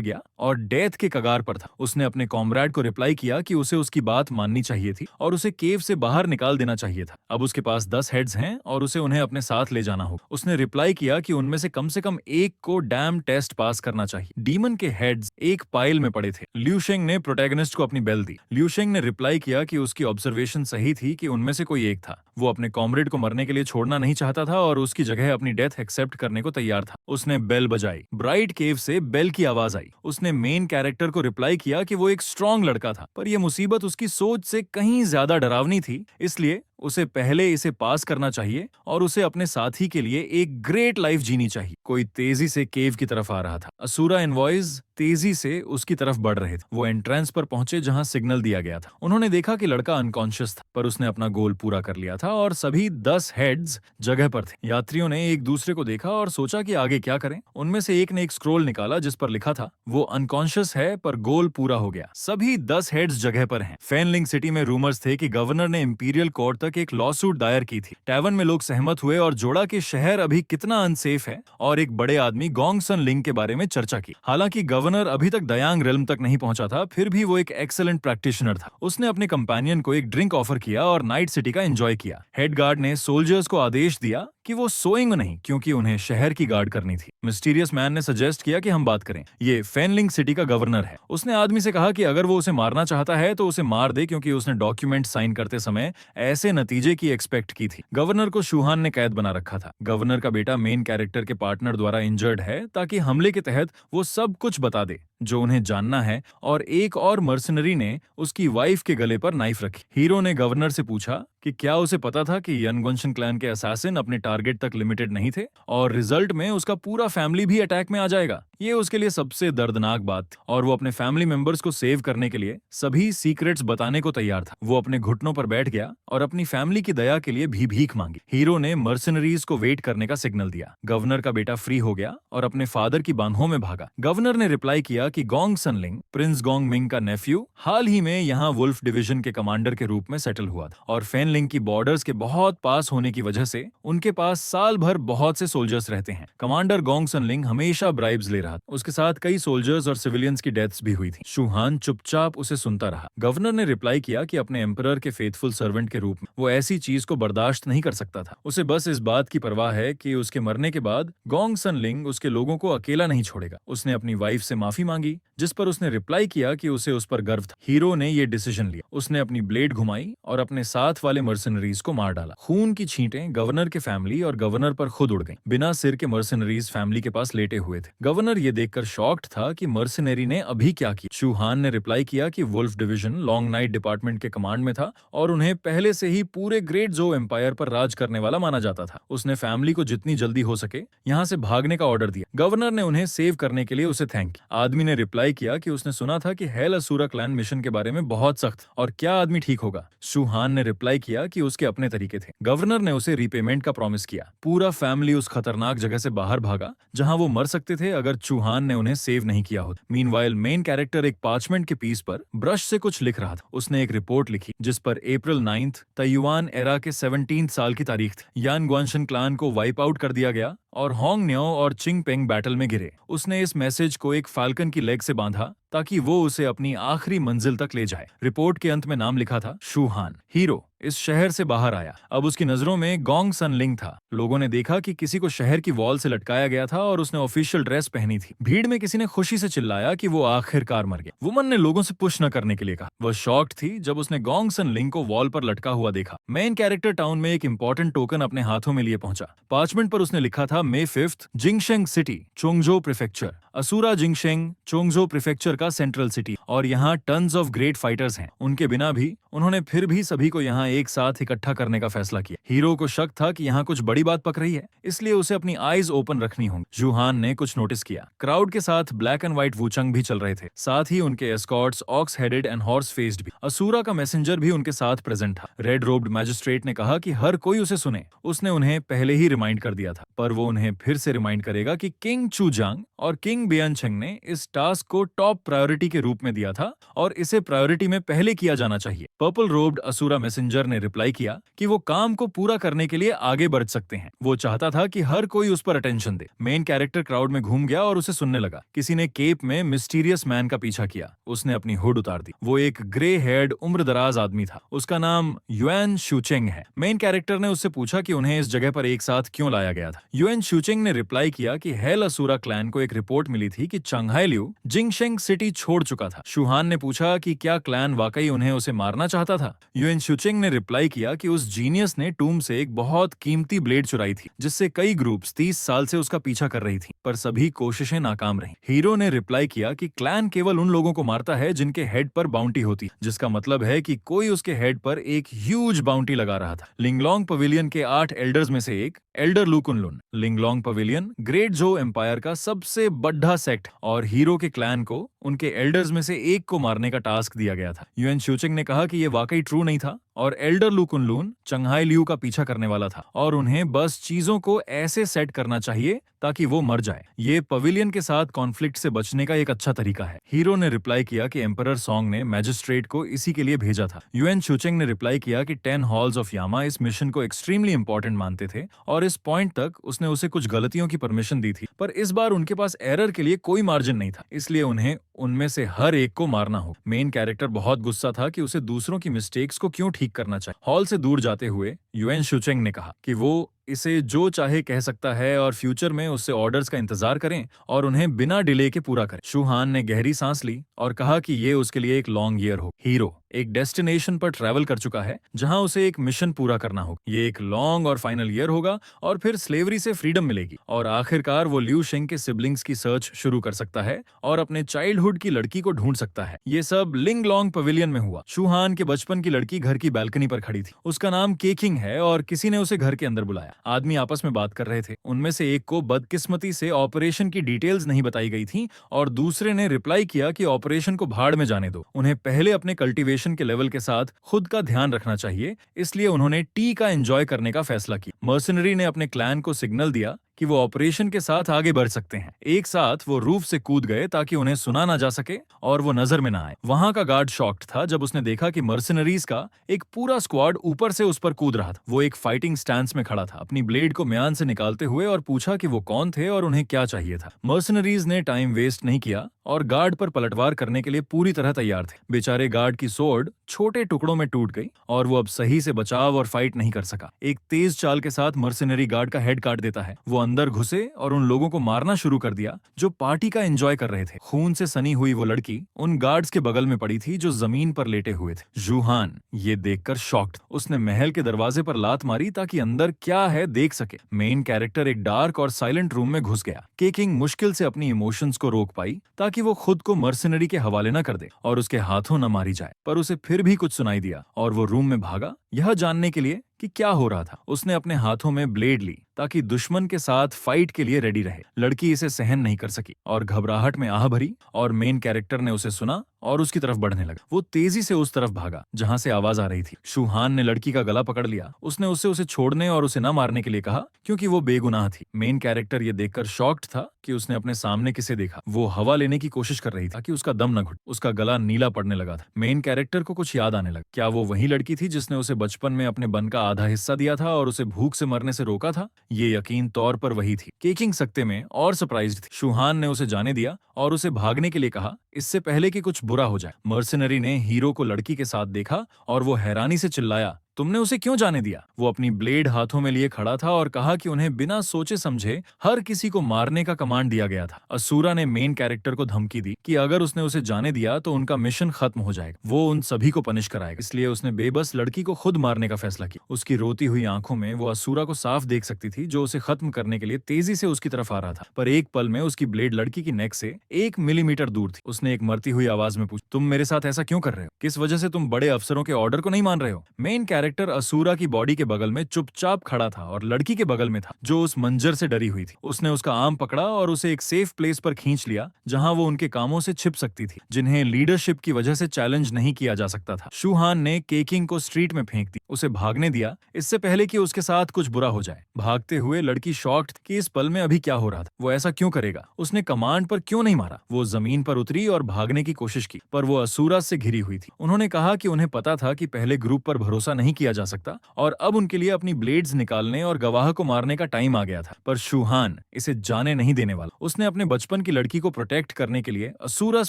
[SPEAKER 1] गया और डेथ के कगार पर था। उसने अपने कॉमरेड को रिप्लाई किया कि उसे उसकी बात माननी चाहिए थी और उसे केव से बाहर निकाल देना चाहिए था। अब उसके पास 10 हेड्स हैं और उसे उन्हें अपने साथ ले जाना होगा। उसने रिप्लाई किया कि उनमें से कम एक को डैम टेस्ट पास करना चाहिए। डीमन के हेड्स एक पाइल में पड़े थे। लिू शेंग ने प्रोटैगनिस्ट को अपनी बेल दी। लिू शेंग ने रिप्लाई किया कि उसकी ऑब्जर्वेशन सही थी कि उनमें से कोई एक था। वो अपने कॉमरेड को मरने के लिए छोड़ना नहीं चाहता था और उसकी जगह अपनी डेथ एक्सेप्ट करने को तैयार था। उसने बेल बजाई। ब्राइट केव से बेल की आवाज आई। उसने मेन कैरेक्टर को रिप्लाई किया कि वो एक स्ट्रॉन्ग लड़का था, पर यह मुसीबत उसकी सोच से कहीं ज्यादा डरावनी थी, इसलिए उसे पहले इसे पास करना चाहिए और उसे अपने साथी के लिए एक ग्रेट लाइफ जीनी चाहिए। कोई तेजी से केव की तरफ आ रहा था। असुरा एनवॉयज तेजी से उसकी तरफ बढ़ रहे थे। वो एंट्रेंस पर पहुंचे जहां सिग्नल दिया गया था। उन्होंने देखा कि लड़का अनकॉन्शियस था, पर उसने अपना गोल पूरा कर लिया था और सभी 10 हेड्स जगह पर थे। यात्रियों ने एक दूसरे को देखा और सोचा कि आगे क्या करें। उनमें से एक ने एक स्क्रोल निकाला जिस पर लिखा था, वो अनकॉन्शियस है पर गोल पूरा हो गया। सभी 10 हेड्स जगह पर हैं। फेनलिंग सिटी में रूमर्स थे कि गवर्नर ने इंपीरियल कोर्ट तक एक लॉसूट दायर की थी। टैवन में लोग सहमत हुए और जोड़ा कि शहर अभी कितना अनसेफ है और एक बड़े आदमी गोंगसन लिंग के बारे में चर्चा की। हालांकि गवर्नर अभी तक दयांग रेल्म तक नहीं पहुंचा था, फिर भी वो एक एक्सेलेंट प्रैक्टिशनर था। उसने अपने कंपेनियन को एक ड्रिंक ऑफर किया और नाइट सिटी का एंजॉय किया। हेड गार्ड ने सोल्जर्स को आदेश दिया कि वो सोएंगे नहीं क्योंकि उन्हें शहर की गार्ड करनी थी। मिस्टीरियस मैन ने सजेस्ट किया कि हम बात करें। ये फेनलिंग सिटी का गवर्नर है। उसने आदमी से कहा कि अगर वो उसे मारना चाहता है तो उसे मार दे क्योंकि उसने डॉक्यूमेंट साइन करते समय ऐसे नतीजे की एक्सपेक्ट की थी। गवर्नर को शूहान ने कैद बना रखा था। गवर्नर का बेटा मेन कैरेक्टर के पार्टनर द्वारा इंजर्ड है ताकि हमले के तहत वो सब कुछ बता दे जो उन्हें जानना है और एक और मर्सनरी ने उसकी वाइफ के गले पर नाइफ रखी। हीरो ने गवर्नर से पूछा कि क्या उसे पता था कि यनगोन्शन क्लैन के असैसिन अपने टारगेट तक लिमिटेड नहीं थे और रिजल्ट में उसका पूरा फैमिली भी अटैक में आ जाएगा। ये उसके लिए सबसे दर्दनाक बात थी और वो अपने फैमिली मेंबर्स को सेव करने के लिए सभी सीक्रेट्स बताने को तैयार था। वो अपने घुटनों पर बैठ गया और अपनी फैमिली की दया के लिए भी भीख मांगी। हीरो ने मर्सनरीज को वेट करने का सिग्नल दिया। गवर्नर का बेटा फ्री हो गया और अपने फादर की बाहों में भागा। गवर्नर ने रिप्लाई किया कि गोंग सनलिंग प्रिंस गोंग मिंग का नेफ्यू हाल ही में यहाँ वुल्फ डिवीजन के कमांडर के रूप में सेटल हुआ था और फेनलिंग की बॉर्डर्स के बहुत पास होने की वजह से उनके पास साल भर बहुत से सोल्जर्स रहते हैं। कमांडर गोंग सनलिंग हमेशा ब्राइब्स ले रहा था। उसके साथ कई सोल्जर्स और सिविलियंस की डेथ्स भी हुई थी। शूहान चुपचाप उसे सुनता रहा। गवर्नर ने रिप्लाई किया कि अपने एम्परर के फेथफुल सर्वेंट के रूप में वो ऐसी चीज को बर्दाश्त नहीं कर सकता था। उसे बस इस बात की परवाह है कि उसके मरने के बाद गोंग सनलिंग उसके लोगों को अकेला नहीं छोड़ेगा। उसने अपनी वाइफ से माफी मांगी जिस पर उसने रिप्लाई किया कि उसे उस पर गर्व था। हीरो ने ये डिसीजन लिया। उसने अपनी ब्लेड घुमाई और अपने साथ वाले मर्सनरीज को मार डाला। खून की छींटें गवर्नर के फैमिली और गवर्नर पर खुद उड़ गईं। बिना सिर के मर्सनरीज फैमिली के पास लेटे हुए थे। गवर्नर ये देखकर शॉक्ड था कि मर्सनरी ने अभी क्या किया। शूहान ने रिप्लाई किया कि wolf division long night department के कमांड में था और उन्हें पहले से ही पूरे ग्रेट जो एम्पायर पर राज करने वाला माना जाता था। उसने फैमिली को जितनी जल्दी हो सके यहाँ से भागने का ऑर्डर दिया। गवर्नर ने उन्हें सेव करने के लिए उसे थैंक किया। आदमी ने रिप्लाई किया कि उसने सुना था कि हेल असुरा क्लैन मिशन के बारे में बहुत सख्त और क्या आदमी ठीक होगा। शूहान ने रिप्लाई किया कि उसके अपने तरीके थे। गवर्नर ने उसे रीपेमेंट का प्रॉमिस किया। पूरा फैमिली उस खतरनाक जगह से बाहर भागा जहां वो मर सकते थे अगर चूहान ने उन्हें सेव नहीं किया होता। मीनवाइल मेन कैरेक्टर एक पार्चमेंट के पीस पर ब्रश से कुछ लिख रहा था। उसने एक रिपोर्ट लिखी जिस पर अप्रैल 9 ताइवान एरा के 17 साल की तारीख थी। यान ग्वांशन क्लान को वाइप आउट कर दिया गया और होंग न्यो और चिंग पेंग बैटल में गिरे। उसने इस मैसेज को एक फाल्कन की लेग से बांधा ताकि वो उसे अपनी आखिरी मंजिल तक ले जाए। रिपोर्ट के अंत में नाम लिखा था शूहान। हीरो इस शहर से बाहर आया। अब उसकी नजरों में गोंग सन लिंग था। लोगों ने देखा कि किसी को शहर की वॉल से लटकाया गया था और उसने ऑफिशियल ड्रेस पहनी थी। भीड़ में किसी ने खुशी से चिल्लाया कि वो आखिरकार मर गया। वुमन ने लोगों से पुश न करने के लिए कहा। वह शॉक्ड थी जब उसने गोंग सन लिंग को वॉल पर लटका हुआ देखा। मेन कैरेक्टर टाउन में एक इंपॉर्टेंट टोकन अपने हाथों में लिए पहुंचा। पार्चमेंट पर उसने लिखा था May 5th, Jingsheng city, Chongzhou prefecture. असुरा जिंगशेंग चोंगजो प्रीफेक्चर का सेंट्रल सिटी, और यहाँ टन्स ऑफ ग्रेट फाइटर्स हैं। उनके बिना भी उन्होंने फिर भी सभी को यहाँ एक साथ इकट्ठा करने का फैसला किया। हीरो को शक था कि यहाँ कुछ बड़ी बात पक रही है, इसलिए उसे अपनी आईज ओपन रखनी होंगी। जूहान ने कुछ नोटिस किया। क्राउड के साथ ब्लैक एंड व्हाइट वुचंग भी चल रहे थे, साथ ही उनके escorts ox headed and horse faced भी। असुरा का मैसेंजर भी उनके साथ प्रेजेंट था। रेड रोब्ड मैजिस्ट्रेट ने कहा कि हर कोई उसे सुने। उसने उन्हें पहले ही रिमाइंड कर दिया था, पर वो उन्हें फिर से रिमाइंड करेगा कि किंग चूजांग और किंग बियनचेंग ने इस टास्क को टॉप प्रायोरिटी के रूप में दिया था और इसे प्रायोरिटी में पहले किया जाना चाहिए। पर्पल रोब्ड असुरा मैसेंजर ने रिप्लाई किया कि वो काम को पूरा करने के लिए आगे बढ़ सकते हैं। वो चाहता था कि हर कोई उस पर अटेंशन दे। मेन कैरेक्टर क्राउड में घूम गया और उसे सुनने लगा। किसी ने केप में मिस्टीरियस मैन का पीछा किया। उसने अपनी हुड उतार दी। वो एक ग्रे हेयर्ड उम्रदराज आदमी था। उसका नाम युएन शूचेंग है। मेन कैरेक्टर ने उससे पूछा कि उन्हें इस जगह पर एक साथ क्यों लाया गया था। युएन शूचेंग ने रिप्लाई किया कि हेल असुरा क्लैन को एक रिपोर्ट मिली थी कि चंघाई लियू जिंगशेंग सिटी छोड़ चुका था। शूहान ने पूछा कि क्या क्लैन वाकई उन्हें उसे मारना चाहता था। युएन शूचेंग ने रिप्लाई किया कि उस जीनियस ने टूम से एक बहुत कीमती ब्लेड चुराई थी, जिससे कई ग्रुप्स 30 साल से उसका पीछा कर रही थी, पर सभी कोशिशें नाकाम रहीं। हीरो ने रिप्लाई किया कि क्लैन केवल उन लोगों को मारता है जिनके हेड पर बाउंटी होती, जिसका मतलब है कि कोई उसके हेड पर एक ह्यूज बाउंटी लगा रहा था। लिंगलोंग पवेलियन के 8 एल्डर्स में से एक एल्डर लू कुनलुन। लिंगलोंग पवेलियन ग्रेट जो एम्पायर का सबसे बड़ा सेक्ट और हीरो के क्लैन को उनके एल्डर्स में से एक को मारने का टास्क दिया गया था। युएन शूचिंग ने कहा कि यह वाकई ट्रू नहीं था और एल्डर लू कुनलुन चंघाई लियू का पीछा करने वाला था और उन्हें बस चीजों को ऐसे सेट करना चाहिए ताकि वो मर जाए। ये पवेलियन के साथ कॉन्फ्लिक्ट से बचने का एक अच्छा तरीका है। हीरो ने रिप्लाई किया कि एम्परर सॉन्ग ने मैजिस्ट्रेट को इसी के लिए भेजा था। युएन शूचिंग ने रिप्लाई किया कि 10 हॉल्स ऑफ यामा इस मिशन को एक्सट्रीमली इंपॉर्टेंट मानते थे और इस पॉइंट तक उसने उसे कुछ गलतियों की परमिशन दी थी, पर इस बार उनके पास एरर के लिए कोई मार्जिन नहीं था, इसलिए उन्हें उनमें से हर एक को मारना हो। मेन कैरेक्टर बहुत गुस्सा था कि उसे दूसरों की मिस्टेक्स को क्यों ठीक करना चाहिए। हॉल से दूर जाते हुए युएन शूचिंग ने कहा कि वो इसे जो चाहे कह सकता है और फ्यूचर में उससे ऑर्डर्स का इंतजार करें और उन्हें बिना डिले के पूरा करें। शूहान ने गहरी सांस ली और कहा कि ये उसके लिए एक लॉन्ग ईयर हो। हीरो एक डेस्टिनेशन पर ट्रैवल कर चुका है जहां उसे एक मिशन पूरा करना होगा। ये एक लॉन्ग और फाइनल ईयर होगा और फिर स्लेवरी से फ्रीडम मिलेगी और आखिरकार वो लियू शेंग के सिबलिंग्स की सर्च शुरू कर सकता है और अपने चाइल्डहुड की लड़की को ढूंढ सकता है। ये सब लिंगलोंग पवेलियन में हुआ। शूहान के बचपन की लड़की घर की बैल्कनी पर खड़ी थी। उसका नाम केकिंग है और किसी ने उसे घर के अंदर बुलाया। आदमी आपस में बात कर रहे थे। उनमें से एक को बदकिस्मती से ऑपरेशन की डिटेल्स नहीं बताई गई थी और दूसरे ने रिप्लाई किया कि ऑपरेशन को भाड़ में जाने दो, उन्हें पहले अपने कल्टीवेशन के लेवल के साथ खुद का ध्यान रखना चाहिए, इसलिए उन्होंने टी का एंजॉय करने का फैसला किया। मर्सनरी ने अपने क्लैन को सिग्नल दिया कि वो ऑपरेशन के साथ आगे बढ़ सकते हैं। एक साथ वो रूफ से कूद गए ताकि उन्हें सुना ना जा सके और वो नजर में ना आए। वहां का गार्ड शॉक्ड था जब उसने देखा कि मर्सनरीज का एक पूरा स्क्वाड ऊपर से उस पर कूद रहा था। वो एक फाइटिंग स्टैंस में खड़ा था, अपनी ब्लेड को म्यान से निकालते हुए, और पूछा कि वो कौन थे और उन्हें क्या चाहिए था। मर्सनरीज ने टाइम वेस्ट नहीं किया और गार्ड पर पलटवार करने के लिए पूरी तरह तैयार थे। बेचारे गार्ड की सोर्ड छोटे टुकड़ों में टूट गई और वो अब सही से बचाव और फाइट नहीं कर सका। एक तेज चाल के साथ मर्सनरी गार्ड का हेड काट देता है। वो अंदर घुसे और उन लोगों को मारना शुरू कर दिया जो पार्टी का एंजॉय कर रहे थे। खून से सनी हुई वो लड़की उन गार्ड्स के बगल में पड़ी थी जो जमीन पर लेटे हुए थे। जूहान ये देखकर शॉक्ड। उसने महल के दरवाजे पर लात मारी ताकि अंदर क्या है देख सके। मेन कैरेक्टर एक डार्क और साइलेंट रूम में घुस गया। केकिंग मुश्किल से अपनी इमोशंस को रोक पाई ताकि वो खुद को मर्सनरी के हवाले न कर दे और उसके हाथों न मारी जाए, पर उसे फिर भी कुछ सुनाई दिया और वो रूम में भागा, यह जानने के लिए कि क्या हो रहा था। उसने अपने हाथों में ब्लेड ली ताकि दुश्मन के साथ फाइट के लिए रेडी रहे। लड़की इसे सहन नहीं कर सकी और घबराहट में आह भरी और मेन कैरेक्टर ने उसे सुना और उसकी तरफ बढ़ने लगा। वो तेजी से उस तरफ भागा जहां से आवाज आ रही थी। शूहान ने लड़की का गला पकड़ लिया। उसने उसे छोड़ने और उसे न मारने के लिए कहा क्योंकि वो बेगुनाह थी। मेन कैरेक्टर ये देखकर शॉक्ड था कि उसने अपने सामने किसे देखा। वो हवा लेने की कोशिश कर रही थी ताकि उसका दम न घुटे। उसका गला नीला पड़ने लगा था। मेन कैरेक्टर को कुछ याद आने लगा। क्या वो वही लड़की थी जिसने उसे बचपन में अपने बन का आधा हिस्सा दिया था और उसे भूख से मरने से रोका था? ये यकीन तौर पर वही थी। केकिंग सकते में और सरप्राइज्ड थी। शूहान ने उसे जाने दिया और उसे भागने के लिए कहा, इससे पहले कि कुछ बुरा हो जाए। मर्सिनरी ने हीरो को लड़की के साथ देखा और वो हैरानी से चिल्लाया, तुमने उसे क्यों जाने दिया? वो अपनी ब्लेड हाथों में लिए खड़ा था और कहा कि उन्हें बिना सोचे समझे हर किसी को मारने का कमांड दिया गया था। असूरा ने मेन कैरेक्टर को धमकी दी कि अगर उसने उसे जाने दिया तो उनका मिशन खत्म हो जाएगा, वो उन सभी को पनिश कराएगा। इसलिए उसने बेबस लड़की को खुद मारने का फैसला किया। उसकी रोती हुई आंखों में वो असूरा को साफ देख सकती थी, जो उसे खत्म करने के लिए तेजी से उसकी तरफ आ रहा था। पर एक पल में उसकी ब्लेड लड़की की नेक से 1 मिलीमीटर दूर थी। उसने एक मरती हुई आवाज में पूछा, तुम मेरे साथ ऐसा क्यों कर रहे हो? किस वजह से तुम बड़े अफसरों के ऑर्डर को नहीं मान रहे हो? मेन कैरेक्टर असूरा की बॉडी के बगल में चुपचाप खड़ा था और लड़की के बगल में था, जो उस मंजर से डरी हुई थी। उसने उसका आर्म पकड़ा और उसे एक सेफ प्लेस पर खींच लिया, जहां वो उनके कामों से छिप सकती थी, जिन्हें लीडरशिप की वजह से चैलेंज नहीं किया जा सकता था। शूहान ने केकिंग को स्ट्रीट में फेंक दी, उसे भागने दिया, इससे पहले कि उसके साथ कुछ बुरा हो जाए। भागते हुए लड़की शॉक्ड थी कि इस पल में अभी क्या हो रहा था। वो ऐसा क्यों करेगा? उसने कमांड पर क्यों नहीं मारा? वो जमीन पर उतरी और भागने की कोशिश की, पर वो असूरा से घिरी हुई थी। उन्होंने कहा कि उन्हें पता था कि पहले ग्रुप पर भरोसा नहीं किया जा सकता और अब उनके लिए अपनी ब्लेड्स निकालने और गवाह को मारने का टाइम आ गया था। पर शूहान इसे जाने नहीं देने वाला। उसने अपने बचपन की लड़की को प्रोटेक्ट करने के लिए असूरस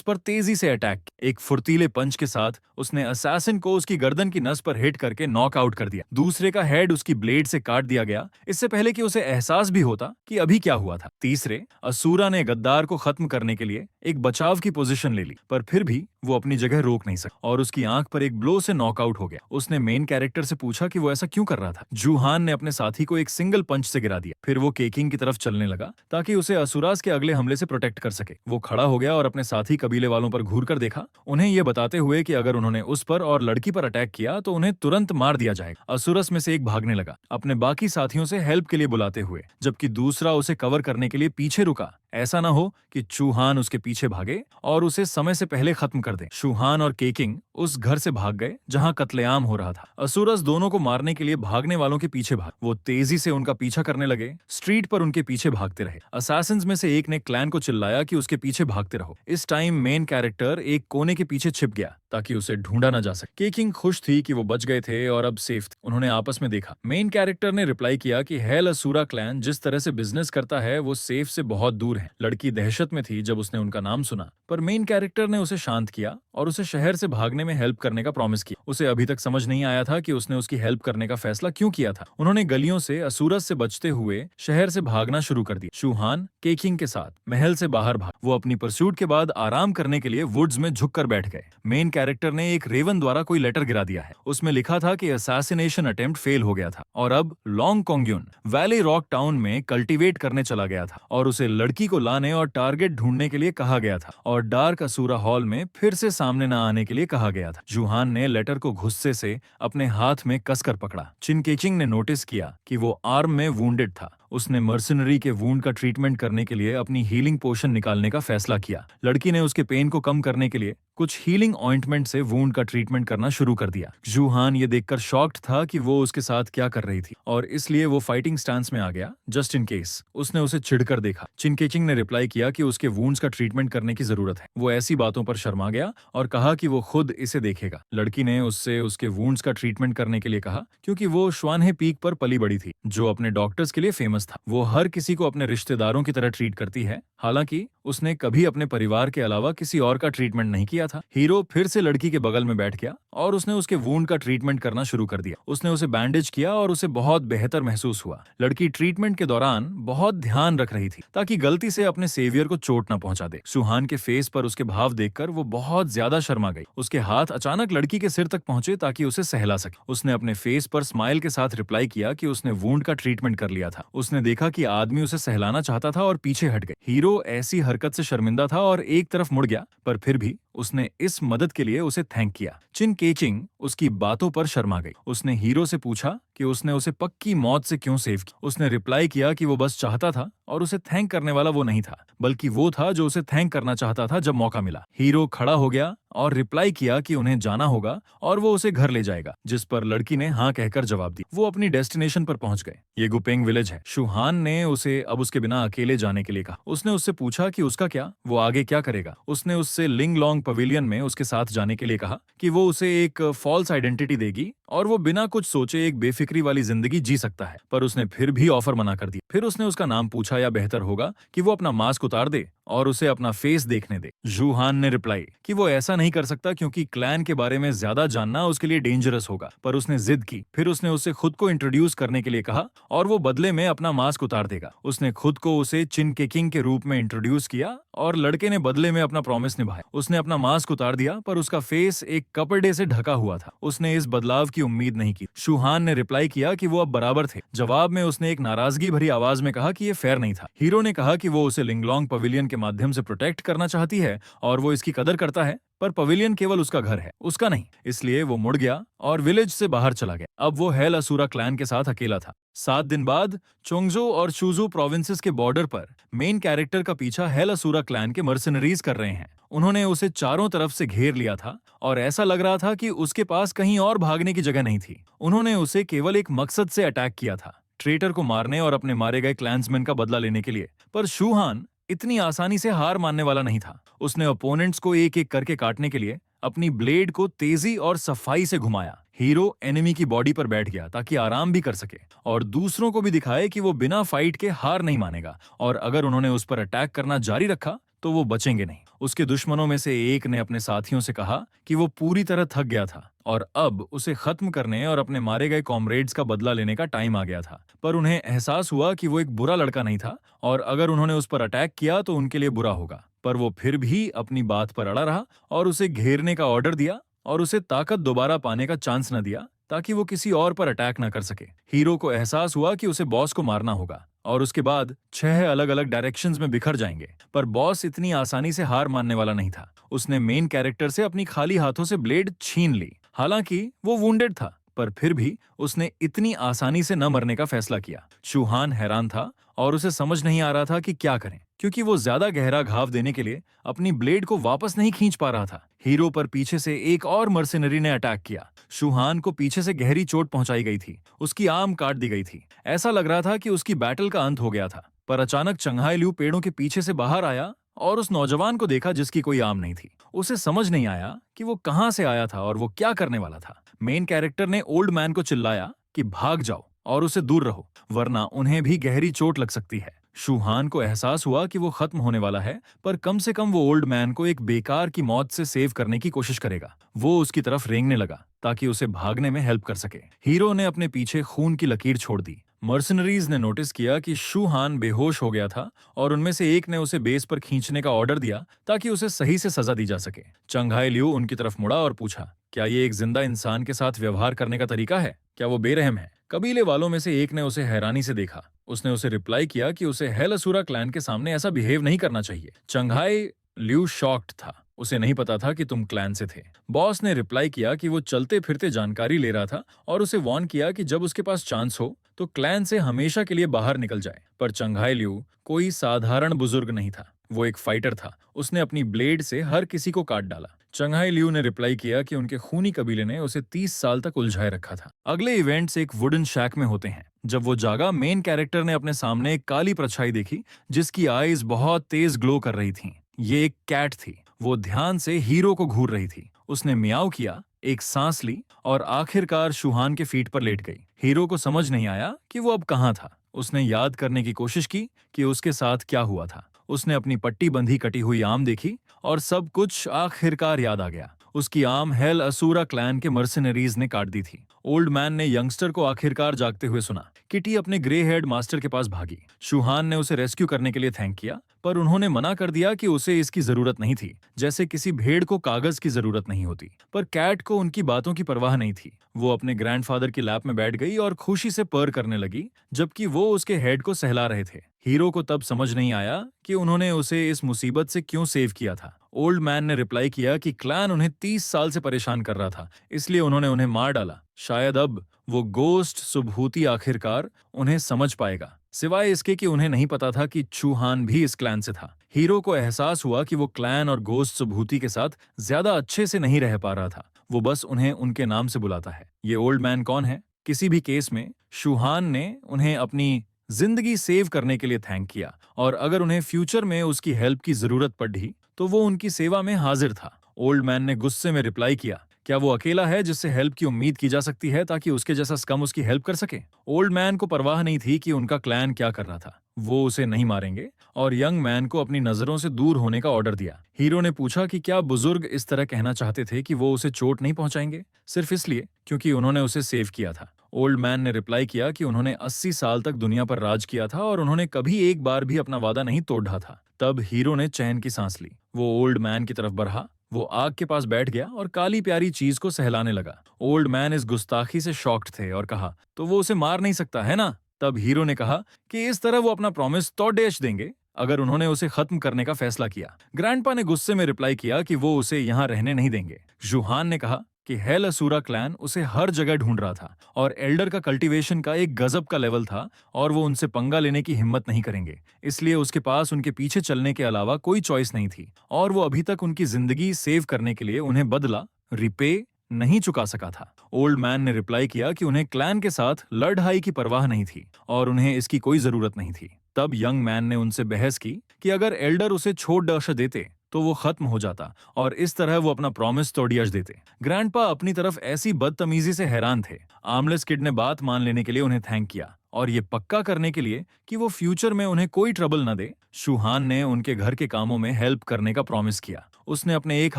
[SPEAKER 1] पर तेजी से अटैक किया। एक फुर्तीले पंच के साथ उसने असैसिन को उसकी गर्दन की नस पर हिट करके नॉक आउट कर दिया। दूसरे का हेड उसकी ब्लेड से काट दिया गया, इससे पहले कि उसे एहसास भी होता कि अभी क्या हुआ था। तीसरे, असूरा ने गद्दार को खत्म करने के लिए एक बचाव की पोजीशन ले ली, पर फिर भी वो अपनी जगह रोक नहीं सका और उसकी आंख पर एक ब्लो से नॉकआउट हो गया। उसने मेन कैरेक्टर से पूछा कि वो ऐसा क्यों कर रहा था। जूहान ने अपने साथी को एक सिंगल पंच से गिरा दिया। फिर वो केकिंग की तरफ चलने लगा ताकि उसे असुरास के अगले हमले से प्रोटेक्ट कर सके। वो खड़ा हो गया और अपने साथी कबीले वालों पर घूर कर देखा, उन्हें ये बताते हुए कि अगर उन्होंने उस पर और लड़की पर अटैक किया तो उन्हें तुरंत मार दिया जाएगा। असुरस में से एक भागने लगा, अपने बाकी साथियों से हेल्प के लिए बुलाते हुए, जबकि दूसरा उसे कवर करने के लिए पीछे रुका। ऐसा ना हो कि चूहान उसके पीछे भागे और उसे समय से पहले खत्म कर दे। शूहान और केकिंग उस घर से भाग गए जहां कत्लेआम हो रहा था। असुरस दोनों को मारने के लिए भागने वालों के पीछे भाग। वो तेजी से उनका पीछा करने लगे, स्ट्रीट पर उनके पीछे भागते रहे। असैसिन्स में से एक ने क्लैन को चिल्लाया कि उसके पीछे भागते रहो। इस टाइम मेन कैरेक्टर एक कोने के पीछे छिप गया ताकि उसे ढूंढा न जा सके। केकिंग खुश थी कि वो बच गए थे और अब सेफ थे। उन्होंने आपस में देखा। मेन कैरेक्टर ने रिप्लाई किया कि हेल असूरा क्लैन जिस तरह से बिजनेस करता है वो सेफ से बहुत दूर है। लड़की दहशत में थी जब उसने उनका नाम सुना, पर मेन कैरेक्टर ने उसे शांत किया और उसे शहर से भागने में हेल्प करने का प्रॉमिस किया। उसे अभी तक समझ नहीं आया था कि उसने उसकी हेल्प करने का फैसला क्यों किया था। उन्होंने गलियों से असुरस से बचते हुए शहर से भागना शुरू कर दिया। शूहान केकिंग के साथ महल से बाहर भाग। वो अपनी परस्यूट के बाद आराम करने के लिए वुड्स में झुककर बैठ गए। मेन कैरेक्टर ने एक रेवन द्वारा कोई लेटर गिरा दिया है। उसमें लिखा था कि असैसिनेशन अटेम्प्ट फेल हो गया था और अब लॉन्ग कोंग्यून वैली रॉक टाउन में कल्टीवेट करने चला गया था और उसे लड़की को लाने और टारगेट ढूंढने के लिए कहा गया था और डार्क असूरा हॉल में फिर से सामने न आने के लिए कहा गया था। जूहान ने लेटर को गुस्से से अपने हाथ में कसकर पकड़ा। चिनकेचिंग ने नोटिस किया कि वो आर्म में वुंडेड था। उसने मर्सिनरी के वूंड का ट्रीटमेंट करने के लिए अपनी हीलिंग पोशन निकालने का फैसला किया। लड़की ने उसके पेन को कम करने के लिए कुछ हीलिंग ऑइंटमेंट से वूंड का ट्रीटमेंट करना शुरू कर दिया। जूहान ये देखकर शॉक्ड था कि वो उसके साथ क्या कर रही थी और इसलिए वो फाइटिंग स्टांस में आ गया जस्ट इन केस। उसने उसे चिढ़कर देखा। चिनकेचिंग ने रिप्लाई किया कि उसके वूंड्स का ट्रीटमेंट करने की जरूरत है। वो ऐसी बातों पर शर्मा गया और कहा कि वो खुद इसे देखेगा। लड़की ने उससे उसके वूंड्स का ट्रीटमेंट करने के लिए कहा क्योंकि वो श्वानहे पीक पर पली बड़ी थी, जो अपने डॉक्टर्स के लिए फेमस था। वो हर किसी को अपने रिश्तेदारों की तरह ट्रीट करती है, हालांकि उसने कभी अपने परिवार के अलावा किसी और का ट्रीटमेंट नहीं किया था। हीरो फिर से लड़की के बगल में बैठ गया और उसने उसके वूंड का ट्रीटमेंट करना शुरू कर दिया। उसने उसे बैंडेज किया और उसे बहुत बेहतर महसूस हुआ। लड़की ट्रीटमेंट के दौरान बहुत ध्यान रख रही थी ताकि गलती से अपने सेवियर को चोट न पहुंचा दे। सुहान के फेस पर उसके भाव देखकर वो बहुत ज्यादा शर्मा गई। उसके हाथ अचानक लड़की के सिर तक पहुंचे ताकि उसे सहला सके। उसने अपने फेस पर स्माइल के साथ रिप्लाई किया कि उसने वूंड का ट्रीटमेंट कर लिया था। उसने देखा कि आदमी उसे सहलाना चाहता था और पीछे हट गए। हीरो ऐसी हरकत से शर्मिंदा था और एक तरफ मुड़ गया, पर फिर भी उसने इस मदद के लिए उसे थैंक किया। चिनकेचिंग उसकी बातों पर शर्मा गई। उसने हीरो से पूछा कि उसने उसे पक्की मौत से क्यों सेव किया। उसने रिप्लाई किया कि वो बस चाहता था और उसे थैंक करने वाला वो नहीं था, बल्कि वो था जो उसे थैंक करना चाहता था जब मौका मिला। हीरो खड़ा हो गया और रिप्लाई किया कि उन्हें जाना होगा और वो उसे घर ले जाएगा, जिस पर लड़की ने हाँ कहकर जवाब दी। वो अपनी डेस्टिनेशन पर पहुंच गए। ये गुपेंग विलेज है। शूहान ने उसे अब उसके बिना अकेले जाने के लिए कहा। उसने उससे पूछा कि उसका क्या, वो आगे क्या करेगा। उसने उससे लिंग लॉन्ग पवेलियन में उसके साथ जाने के लिए कहा कि वो उसे एक फॉल्स आइडेंटिटी देगी और वो बिना कुछ सोचे एक बेफिक्री वाली जिंदगी जी सकता है। पर उसने फिर भी ऑफर मना कर दिया। फिर उसने उसका नाम पूछा, या बेहतर होगा कि वो अपना मास्क उतार दे और उसे अपना फेस देखने दे। जूहान ने रिप्लाई कि वो ऐसा नहीं कर सकता क्योंकि क्लैन के बारे में ज्यादा जानना उसके लिए डेंजरस होगा। पर उसने जिद की। फिर उसने उसे खुद को इंट्रोड्यूस करने के लिए कहा और वो बदले में अपना मास्क उतार देगा। उसने खुद को उसे चिन किकिंग के रूप में इंट्रोड्यूस किया और लड़के ने बदले में अपना प्रॉमिस निभाया। उसने अपना मास्क उतार दिया पर उसका फेस एक कपड़े से ढका हुआ था। उसने इस बदलाव की उम्मीद नहीं की। शूहान ने रिप्लाई किया कि वो अब बराबर थे। जवाब में उसने एक नाराजगी भरी आवाज में कहा कि ये फेयर नहीं था। हीरो ने कहा कि वो उसे लिंगलोंग पवेलियन के माध्यम से प्रोटेक्ट करना चाहती है और वो इसकी कदर करता है, पर पवेलियन केवल उसका घर है, उसका नहीं। इसलिए वो मुड़ गया और विलेज से बाहर चला गया। अब वो हेल असुरा क्लैन के साथ अकेला था। 7 दिन बाद चोंगजो और शूजू प्रोविंसेस के बॉर्डर पर मेन कैरेक्टर का पीछा हेल असुरा क्लैन के मर्सनरीज कर रहे हैं। उन्होंने उसे चारों तरफ से घेर लिया था और ऐसा लग रहा था कि उसके पास कहीं और भागने की जगह नहीं थी। उन्होंने उसे केवल एक मकसद से अटैक किया था, ट्रेटर को मारने और अपने मारे गए क्लैंसमैन का बदला लेने के लिए। पर शूहान इतनी आसानी से हार मानने वाला नहीं था। उसने ओपोनेंट्स को एक एक करके काटने के लिए अपनी ब्लेड को तेजी और सफाई से घुमाया। हीरो एनिमी की बॉडी पर बैठ गया ताकि आराम भी कर सके और दूसरों को भी दिखाए कि वो बिना फाइट के हार नहीं मानेगा, और अगर उन्होंने उस पर अटैक करना जारी रखा तो वो बचेंगे नहीं। उसके दुश्मनों में से एक ने अपने साथियों से कहा कि वो पूरी तरह थक गया था और अब उसे खत्म करने और अपने मारे गए कॉमरेड्स का बदला लेने का टाइम आ गया था। पर उन्हें एहसास हुआ कि वो एक बुरा लड़का नहीं था और अगर उन्होंने उस पर अटैक किया तो उनके लिए बुरा होगा। पर वो फिर भी अपनी बात पर अड़ा रहा और उसे घेरने का ऑर्डर दिया और उसे ताकत दोबारा पाने का चांस न दिया ताकि वो किसी और पर अटैक न कर सके। हीरो को एहसास हुआ कि उसे बॉस को मारना होगा और उसके बाद 6 अलग अलग डायरेक्शंस में बिखर जाएंगे। पर बॉस इतनी आसानी से हार मानने वाला नहीं था। उसने मेन कैरेक्टर से अपनी खाली हाथों से ब्लेड छीन ली। हालांकि वो वुंडेड था, पर फिर भी उसने इतनी आसानी से न मरने का फैसला किया। शूहान हैरान था और उसे समझ नहीं आ रहा था कि क्या करें, क्योंकि वो ज्यादा गहरा घाव देने के लिए अपनी ब्लेड को वापस नहीं खींच पा रहा था। हीरो पर पीछे से एक और मर्सिनरी ने अटैक किया। शूहान को पीछे से गहरी चोट पहुंचाई गई थी। उसकी आर्म काट दी गई थी। ऐसा लग रहा था कि उसकी बैटल का अंत हो गया था। पर अचानक चंघाई लियू पेड़ों के पीछे से बाहर आया और उस नौजवान को देखा जिसकी कोई आर्म नहीं थी। उसे समझ नहीं आया कि वो कहां से आया था और वो क्या करने वाला था। मेन कैरेक्टर ने ओल्ड मैन को चिल्लाया कि भाग जाओ और उसे दूर रहो, वरना उन्हें भी गहरी चोट लग सकती है। शूहान को एहसास हुआ कि वो खत्म होने वाला है, पर कम से कम वो ओल्ड मैन को एक बेकार की मौत से सेव करने की कोशिश करेगा। वो उसकी तरफ रेंगने लगा ताकि उसे भागने में हेल्प कर सके। हीरो ने अपने पीछे खून की लकीर छोड़ दी। मर्सनरीज ने नोटिस किया कि शूहान बेहोश हो गया था और उनमें से एक ने उसे बेस पर खींचने का ऑर्डर दिया ताकि उसे सही से सजा दी जा सके। चंघाई लियू उनकी तरफ मुड़ा और पूछा, क्या ये एक जिंदा इंसान के साथ व्यवहार करने का तरीका है? क्या वो बेरहम है? कबीले वालों में से एक ने उसे हैरानी से देखा। उसने उसे रिप्लाई किया कि उसे हेल असुरा क्लैन के सामने ऐसा बिहेव नहीं करना चाहिए। चंघाई लियू शॉक्ड था। उसे नहीं पता था कि तुम क्लैन से थे। बॉस ने रिप्लाई किया कि वो चलते फिरते जानकारी ले रहा था और उसे वार्न किया कि जब उसके पास चांस हो तो क्लैन से हमेशा के लिए बाहर निकल जाए। पर चंघाई लियू कोई साधारण बुजुर्ग नहीं था, वो एक फाइटर था। उसने अपनी ब्लेड से हर किसी को काट डाला। चंघाई लियू ने रिप्लाई किया कि उनके खूनी कबीले ने उसे 30 साल तक उलझाए रखा था। अगले इवेंट्स एक वुडन शैक में होते हैं। जब वो जागा, मेन कैरेक्टर ने अपने सामने एक काली परछाई देखी जिसकी आईज बहुत तेज ग्लो कर रही थीं। ये एक कैट थी। वो ध्यान से हीरो को घूर रही थी। उसने मियाओ किया, एक सांस ली और आखिरकार शूहान के फीट पर लेट गई। हीरो को समझ नहीं आया कि वो अब कहाँ था। उसने याद करने की कोशिश की कि उसके साथ क्या हुआ था। उसने अपनी पट्टी बंधी कटी हुई आम देखी और सब कुछ आखिरकार याद आ गया। उसकी आम हेल असुरा क्लैन के मर्सिनरीज ने काट दी थी। ओल्ड मैन ने यंगस्टर को आखिरकार जागते हुए सुना। किटी अपने ग्रे हेड मास्टर के पास भागी। शूहान ने उसे रेस्क्यू करने के लिए थैंक किया, पर उन्होंने मना कर दिया कि उसे इसकी जरूरत नहीं थी, जैसे किसी भेड़ को कागज की जरूरत नहीं होती। पर कैट को उनकी बातों की परवाह नहीं थी। वो अपने ग्रैंडफादर की लैप में बैठ गई और खुशी से पर करने लगी, जबकि वो उसके हेड को सहला रहे थे। हीरो को तब समझ नहीं आया कि उन्होंने उसे इस मुसीबत से क्यों सेव किया था। ओल्ड मैन ने रिप्लाई किया कि क्लैन उन्हें 30 साल से परेशान कर रहा था, इसलिए उन्होंने उन्हें मार डाला। शायद अब वो गोस्ट सुभूति आखिरकार उन्हें समझ पाएगा, सिवाय इसके कि उन्हें नहीं पता था कि चूहान भी इस क्लैन से था। हीरो को एहसास हुआ कि वो क्लैन और गोस्ट सुभूति के साथ ज्यादा अच्छे से नहीं रह पा रहा था। वो बस उन्हें उनके नाम से बुलाता है। ये ओल्ड मैन कौन है? किसी भी केस में शूहान ने उन्हें अपनी जिंदगी सेव करने के लिए थैंक किया, और अगर उन्हें फ्यूचर में उसकी हेल्प की जरूरत पड़ी तो वो उनकी सेवा में हाजिर था। ओल्ड मैन ने गुस्से में रिप्लाई किया, क्या वो अकेला है जिससे हेल्प की उम्मीद की जा सकती है ताकि उसके जैसा स्कम उसकी हेल्प कर सके? ओल्ड मैन को परवाह नहीं थी कि उनका क्लैन क्या कर रहा था। वो उसे नहीं मारेंगे और यंग मैन को अपनी नजरों से दूर होने का ऑर्डर दिया। हीरो ने पूछा कि क्या बुजुर्ग इस तरह कहना चाहते थे कि वो उसे चोट नहीं पहुंचाएंगे, सिर्फ इसलिए क्योंकि उन्होंने उसे सेव किया था। ओल्ड मैन ने रिप्लाई किया कि उन्होंने 80 साल तक दुनिया पर राज किया था और उन्होंने कभी एक बार भी अपना वादा नहीं तोड़ा था। तब हीरो ने चैन की सांस ली। वो ओल्ड मैन की तरफ बढ़ा, वो आग के पास बैठ गया और काली प्यारी चीज को सहलाने लगा। ओल्ड मैन इस गुस्ताखी से शॉक्ड थे और कहा, तो वो उसे मार नहीं सकता है ना? तब हीरो ने कहा कि इस तरह वो अपना प्रॉमिस तोड़ देंगे अगर उन्होंने उसे खत्म करने का फैसला किया। ग्रैंडपा ने गुस्से में रिप्लाई किया कि वो उसे यहाँ रहने नहीं देंगे। जुहान ने कहा कि हेल असूरा क्लैन उसे हर जगह ढूंढ रहा था और एल्डर का कल्टीवेशन का एक गजब का लेवल था और वो उनसे पंगा लेने की हिम्मत नहीं करेंगे, इसलिए उसके पास उनके पीछे चलने के अलावा कोई चॉइस नहीं थी और वो अभी तक उनकी जिंदगी सेव करने के लिए उन्हें बदला रिपे नहीं चुका सका था। ओल्ड मैन ने रिप्लाई किया कि उन्हें क्लैन के साथ लड़ाई की परवाह नहीं थी और उन्हें इसकी कोई जरूरत नहीं थी। तब यंग मैन ने उनसे बहस की कि अगर एल्डर उसे छोड़ डश देते तो वो खत्म हो जाता और इस तरह वो अपना प्रॉमिस तोड़ियश देते। ग्रैंडपा अपनी तरफ ऐसी बदतमीजी से हैरान थे। आर्मलेस किड ने बात मान लेने के लिए उन्हें थैंक किया और ये पक्का करने के लिए कि वो फ्यूचर में उन्हें कोई ट्रबल न दे, शुहान ने उनके घर के कामों में हेल्प करने का प्रॉमिस किया। उसने अपने एक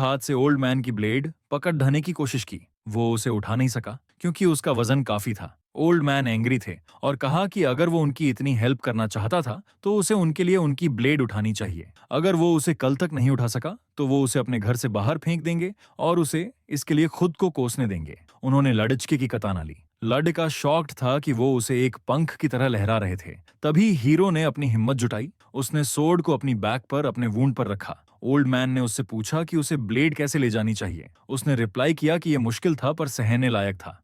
[SPEAKER 1] हाथ से ओल्ड मैन की ब्लेड पकड़ ढाने की कोशिश की। वो उसे उठा नहीं सका क्योंकि उसका वजन काफी था। ओल्ड मैन एंग्री थे और कहा कि अगर वो उनकी इतनी हेल्प करना चाहता था तो उसे उनके लिए उनकी ब्लेड उठानी चाहिए। अगर वो उसे कल तक नहीं उठा सका तो वो उसे अपने घर से बाहर फेंक देंगे और उसे इसके लिए खुद को कोसने देंगे। उन्होंने लड़चके की कताना ली। लड़का शॉक्ड था कि वो उसे एक पंख की तरह लहरा रहे थे। तभी हीरो ने अपनी हिम्मत जुटाई। उसने सोर्ड को अपनी बैक पर अपने वूंड पर रखा। ओल्ड मैन ने उससे पूछा कि उसे ब्लेड कैसे ले जानी चाहिए। उसने रिप्लाई किया कि यह मुश्किल था पर सहने लायक था।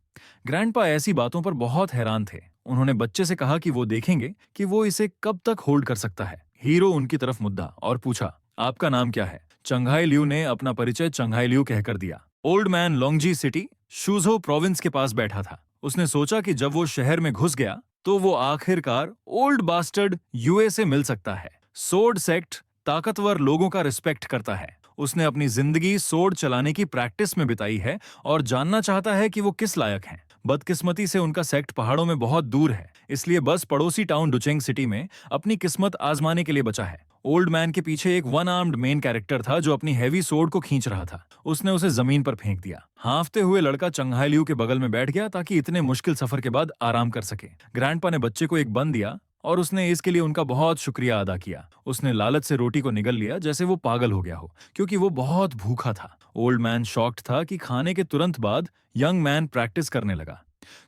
[SPEAKER 1] ग्रैंडपा ऐसी बातों पर बहुत हैरान थे। उन्होंने बच्चे से कहा कि वो देखेंगे कि वो इसे कब तक होल्ड कर सकता है। हीरो उनकी तरफ मुद्दा और पूछा, आपका नाम क्या है? चंघाई लियू ने अपना परिचय चंघाई लियू कहकर दिया। ओल्ड मैन लोंगजी सिटी शूजो प्रोविंस के पास बैठा था। उसने सोचा कि जब वो शहर में घुस गया तो वो आखिरकार ओल्ड बास्टर्ड यूए से मिल सकता है। सोर्ड सेक्ट ताकतवर लोगों का रिस्पेक्ट करता है। उसने अपनी जिंदगी सोर्ड चलाने की प्रैक्टिस में बिताई है और जानना चाहता है कि वो किस लायक हैं। बदकिस्मती से उनका सेक्ट पहाड़ों में बहुत दूर है, इसलिए बस पड़ोसी टाउन डुचेंग सिटी में अपनी किस्मत आजमाने के लिए बचा है। ओल्ड मैन के पीछे एक वन आर्म्ड मेन कैरेक्टर था जो अपनी हैवी सोर्ड को खींच रहा था। उसने उसे जमीन पर फेंक दिया। हांफते हुए लड़का चंघाई लियू के बगल में बैठ गया ताकि इतने मुश्किल सफर के बाद आराम कर सके। ग्रैंडपा ने बच्चे को एक बन दिया और उसने इसके लिए उनका बहुत शुक्रिया अदा किया। उसने लालच से रोटी को निगल लिया जैसे वो पागल हो गया हो, क्योंकि वो बहुत भूखा था। ओल्ड मैन शॉक्ड था कि खाने के तुरंत बाद यंग मैन प्रैक्टिस करने लगा।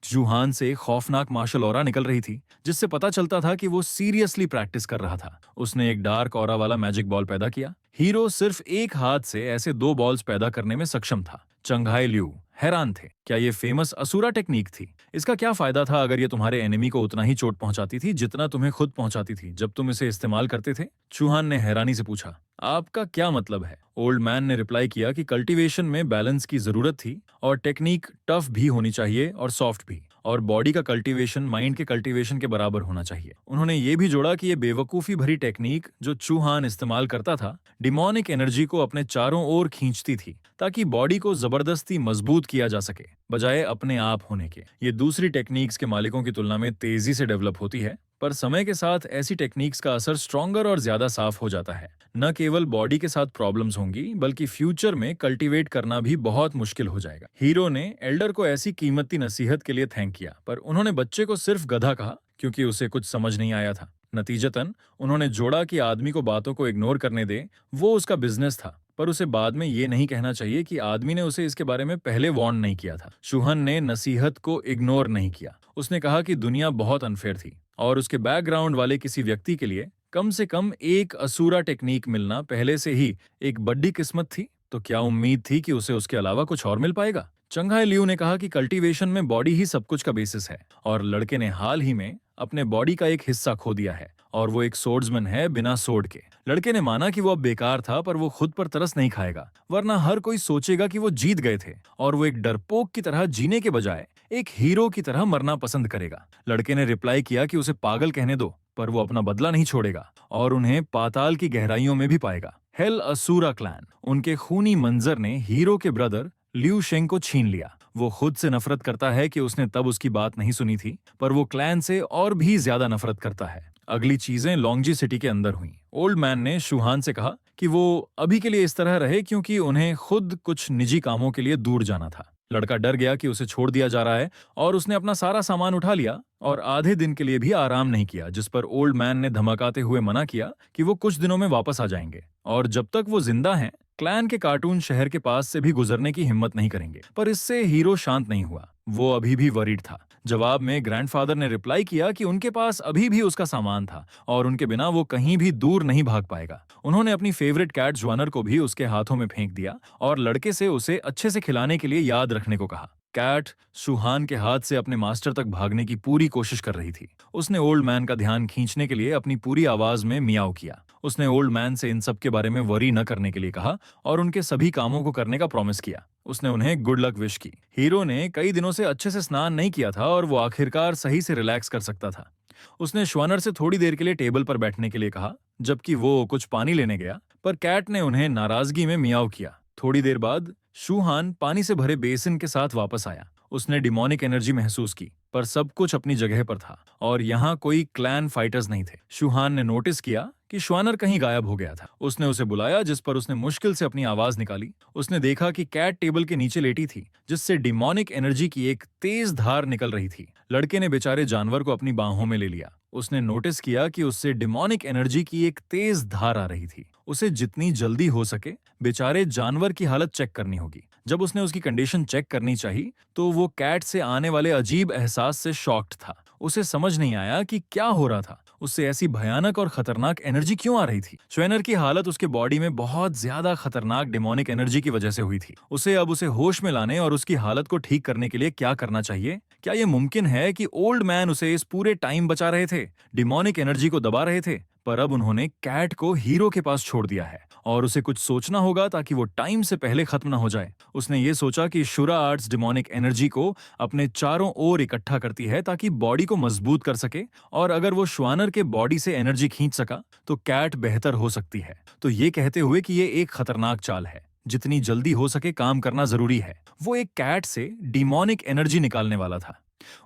[SPEAKER 1] जुहान से खौफनाक मार्शल ऑरा निकल रही थी जिससे पता चलता था कि वो सीरियसली प्रैक्टिस कर रहा था। उसने एक डार्क ऑरा वाला मैजिक बॉल पैदा किया। हीरो सिर्फ एक हाथ से ऐसे 2 बॉल्स पैदा करने में सक्षम था। चंघाई लियू हैरान थे। क्या ये फेमस असुरा टेक्निक थी? इसका क्या फायदा था अगर ये तुम्हारे एनिमी को उतना ही चोट पहुंचाती थी जितना तुम्हें खुद पहुंचाती थी जब तुम इसे इस्तेमाल करते थे? चूहान ने हैरानी से पूछा, आपका क्या मतलब है? ओल्ड मैन ने रिप्लाई किया कि कल्टीवेशन में बैलेंस की जरूरत थी और टेक्निक टफ भी होनी चाहिए और सॉफ्ट भी, और बॉडी का कल्टीवेशन माइंड के कल्टीवेशन के बराबर होना चाहिए। उन्होंने ये भी जोड़ा कि ये बेवकूफी भरी टेक्निक जो चूहान इस्तेमाल करता था डिमोनिक एनर्जी को अपने चारों ओर खींचती थी ताकि बॉडी को जबरदस्ती मजबूत किया जा सके बजाय अपने आप होने के। ये दूसरी टेक्निक्स के मालिकों की तुलना में तेजी से डेवलप होती है, पर समय के साथ ऐसी टेक्निक्स का असर स्ट्रॉन्गर और ज्यादा साफ हो जाता है। न केवल बॉडी के साथ प्रॉब्लम्स होंगी बल्कि फ्यूचर में कल्टीवेट करना भी बहुत मुश्किल हो जाएगा। हीरो ने एल्डर को ऐसी कीमती नसीहत के लिए थैंक किया, पर उन्होंने बच्चे को सिर्फ गधा कहा क्योंकि उसे कुछ समझ नहीं आया था। नतीजतन उन्होंने जोड़ा कि आदमी को बातों को इग्नोर करने दे, वो उसका बिजनेस था, पर उसे बाद में ये नहीं कहना चाहिए कि आदमी ने उसे इसके बारे में पहले वार्न नहीं किया था। शुहन ने नसीहत को इग्नोर नहीं किया। उसने कहा कि दुनिया बहुत अनफेयर थी और उसके बैकग्राउंड वाले किसी व्यक्ति के लिए कम से कम एक असुरा टेक्निक मिलना पहले से ही एक बड़ी किस्मत थी। तो क्या उम्मीद थी कि उसे उसके अलावा कुछ और मिल पाएगा? चंघाई लियू ने कहा कि कल्टीवेशन में बॉडी ही सब कुछ का बेसिस है और लड़के ने हाल ही में अपने बॉडी का एक हिस्सा खो दिया है और वो एक सोर्ड्समैन है बिना सोर्ड के। लड़के ने माना कि वो अब बेकार था, पर वो खुद पर तरस नहीं खाएगा, वरना हर कोई सोचेगा कि वो जीत गए थे और वो एक डरपोक की तरह जीने के बजाय एक हीरो की तरह मरना पसंद करेगा। लड़के ने रिप्लाई किया कि उसे पागल कहने दो, पर वो अपना बदला नहीं छोड़ेगा और उन्हें पाताल की गहराइयों में भी पाएगा। हेल असूरा क्लैन, उनके खूनी मंजर ने हीरो के ब्रदर लियू शेंग को छीन लिया। वो खुद से नफरत करता है कि उसने तब उसकी बात नहीं सुनी थी, पर वो क्लैन से और भी ज्यादा नफरत करता है। अगली चीजें लॉन्गजी सिटी के अंदर हुई। ओल्ड मैन ने शूहान से कहा कि वो अभी के लिए इस तरह रहे क्योंकि उन्हें खुद कुछ निजी कामों के लिए दूर जाना था। लड़का डर गया कि उसे छोड़ दिया जा रहा है और उसने अपना सारा सामान उठा लिया और आधे दिन के लिए भी आराम नहीं किया, जिस पर ओल्ड मैन ने धमकाते हुए मना किया कि वो कुछ दिनों में वापस आ जाएंगे और जब तक वो जिंदा हैं, क्लैन के कार्टून शहर के पास से भी गुजरने की हिम्मत नहीं करेंगे। पर इससे हीरो शांत नहीं हुआ। वो अभी भी वरीड था। जवाब में ग्रैंडफादर ने रिप्लाई किया कि उनके पास अभी भी उसका सामान था और उनके बिना वो कहीं भी दूर नहीं भाग पाएगा। उन्होंने अपनी फेवरेट कैट ज्वानर को भी उसके हाथों में फेंक दिया और लड़के से उसे अच्छे से खिलाने के लिए याद रखने को कहा। कैट शूहान के हाथ से अपने मास्टर तक भागने की पूरी कोशिश कर रही थी। उसने ओल्ड मैन का ध्यान खींचने के लिए अपनी पूरी आवाज में मियाओ किया। उसने ओल्ड मैन से इन सब के बारे में वरी न करने के लिए कहा और उनके सभी कामों को करने का प्रॉमिस किया। उसने उन्हें गुड लक विश की। हीरो ने कई दिनों से अच्छे से स्नान नहीं किया था और वो आखिरकार सही से रिलैक्स कर सकता था। उसने श्वानर से थोड़ी देर के लिए टेबल पर बैठने के लिए कहा, जबकि वो कुछ पानी लेने गया, पर कैट ने उन्हें नाराजगी में मियाओ किया। थोड़ी देर बाद शूहान पानी से भरे बेसिन के साथ वापस आया। उसने डिमोनिक एनर्जी महसूस की, पर सब कुछ अपनी जगह पर था और यहाँ कोई क्लैन फाइटर्स नहीं थे। शूहान ने नोटिस किया कि श्वानर कहीं गायब हो गया था। उसने उसे बुलाया, जिस पर उसने मुश्किल से अपनी आवाज निकाली। उसने देखा कि कैट टेबल के नीचे लेटी थी, जिससे डिमोनिक एनर्जी की एक तेज धार निकल रही थी। लड़के ने बेचारे जानवर को अपनी बाहों में ले लिया। उसने नोटिस किया कि उससे डिमोनिक एनर्जी की एक तेज धार आ रही थी। उसे जितनी जल्दी हो सके बेचारे जानवर की हालत चेक करनी होगी। जब उसने उसकी कंडीशन चेक करनी चाहिए तो वो कैट से आने वाले अजीब एहसास से शॉक्ड था। उसे समझ नहीं आया कि क्या हो रहा था। उससे ऐसी भयानक और खतरनाक एनर्जी क्यों आ रही थी। श्वेनर की हालत उसके बॉडी में बहुत ज्यादा खतरनाक डिमोनिक एनर्जी की वजह से हुई थी। उसे होश में लाने और उसकी हालत को ठीक करने के लिए क्या करना चाहिए? क्या यह मुमकिन है कि ओल्ड मैन उसे इस पूरे टाइम बचा रहे थे, डिमोनिक एनर्जी को दबा रहे थे, पर अब उन्होंने कैट को हीरो के पास छोड़ दिया है और उसे कुछ सोचना होगा ताकि वो टाइम से पहले खत्म ना हो जाए। उसने ये सोचा कि शुरा आर्ट्स डिमोनिक एनर्जी को अपने चारों ओर इकट्ठा करती है ताकि बॉडी को मजबूत कर सके, और अगर वो श्वानर के बॉडी से एनर्जी खींच सका तो कैट बेहतर हो सकती है। तो ये कहते हुए कि ये एक खतरनाक चाल है, जितनी जल्दी हो सके काम करना जरूरी है। वो एक कैट से डिमोनिक एनर्जी निकालने वाला था।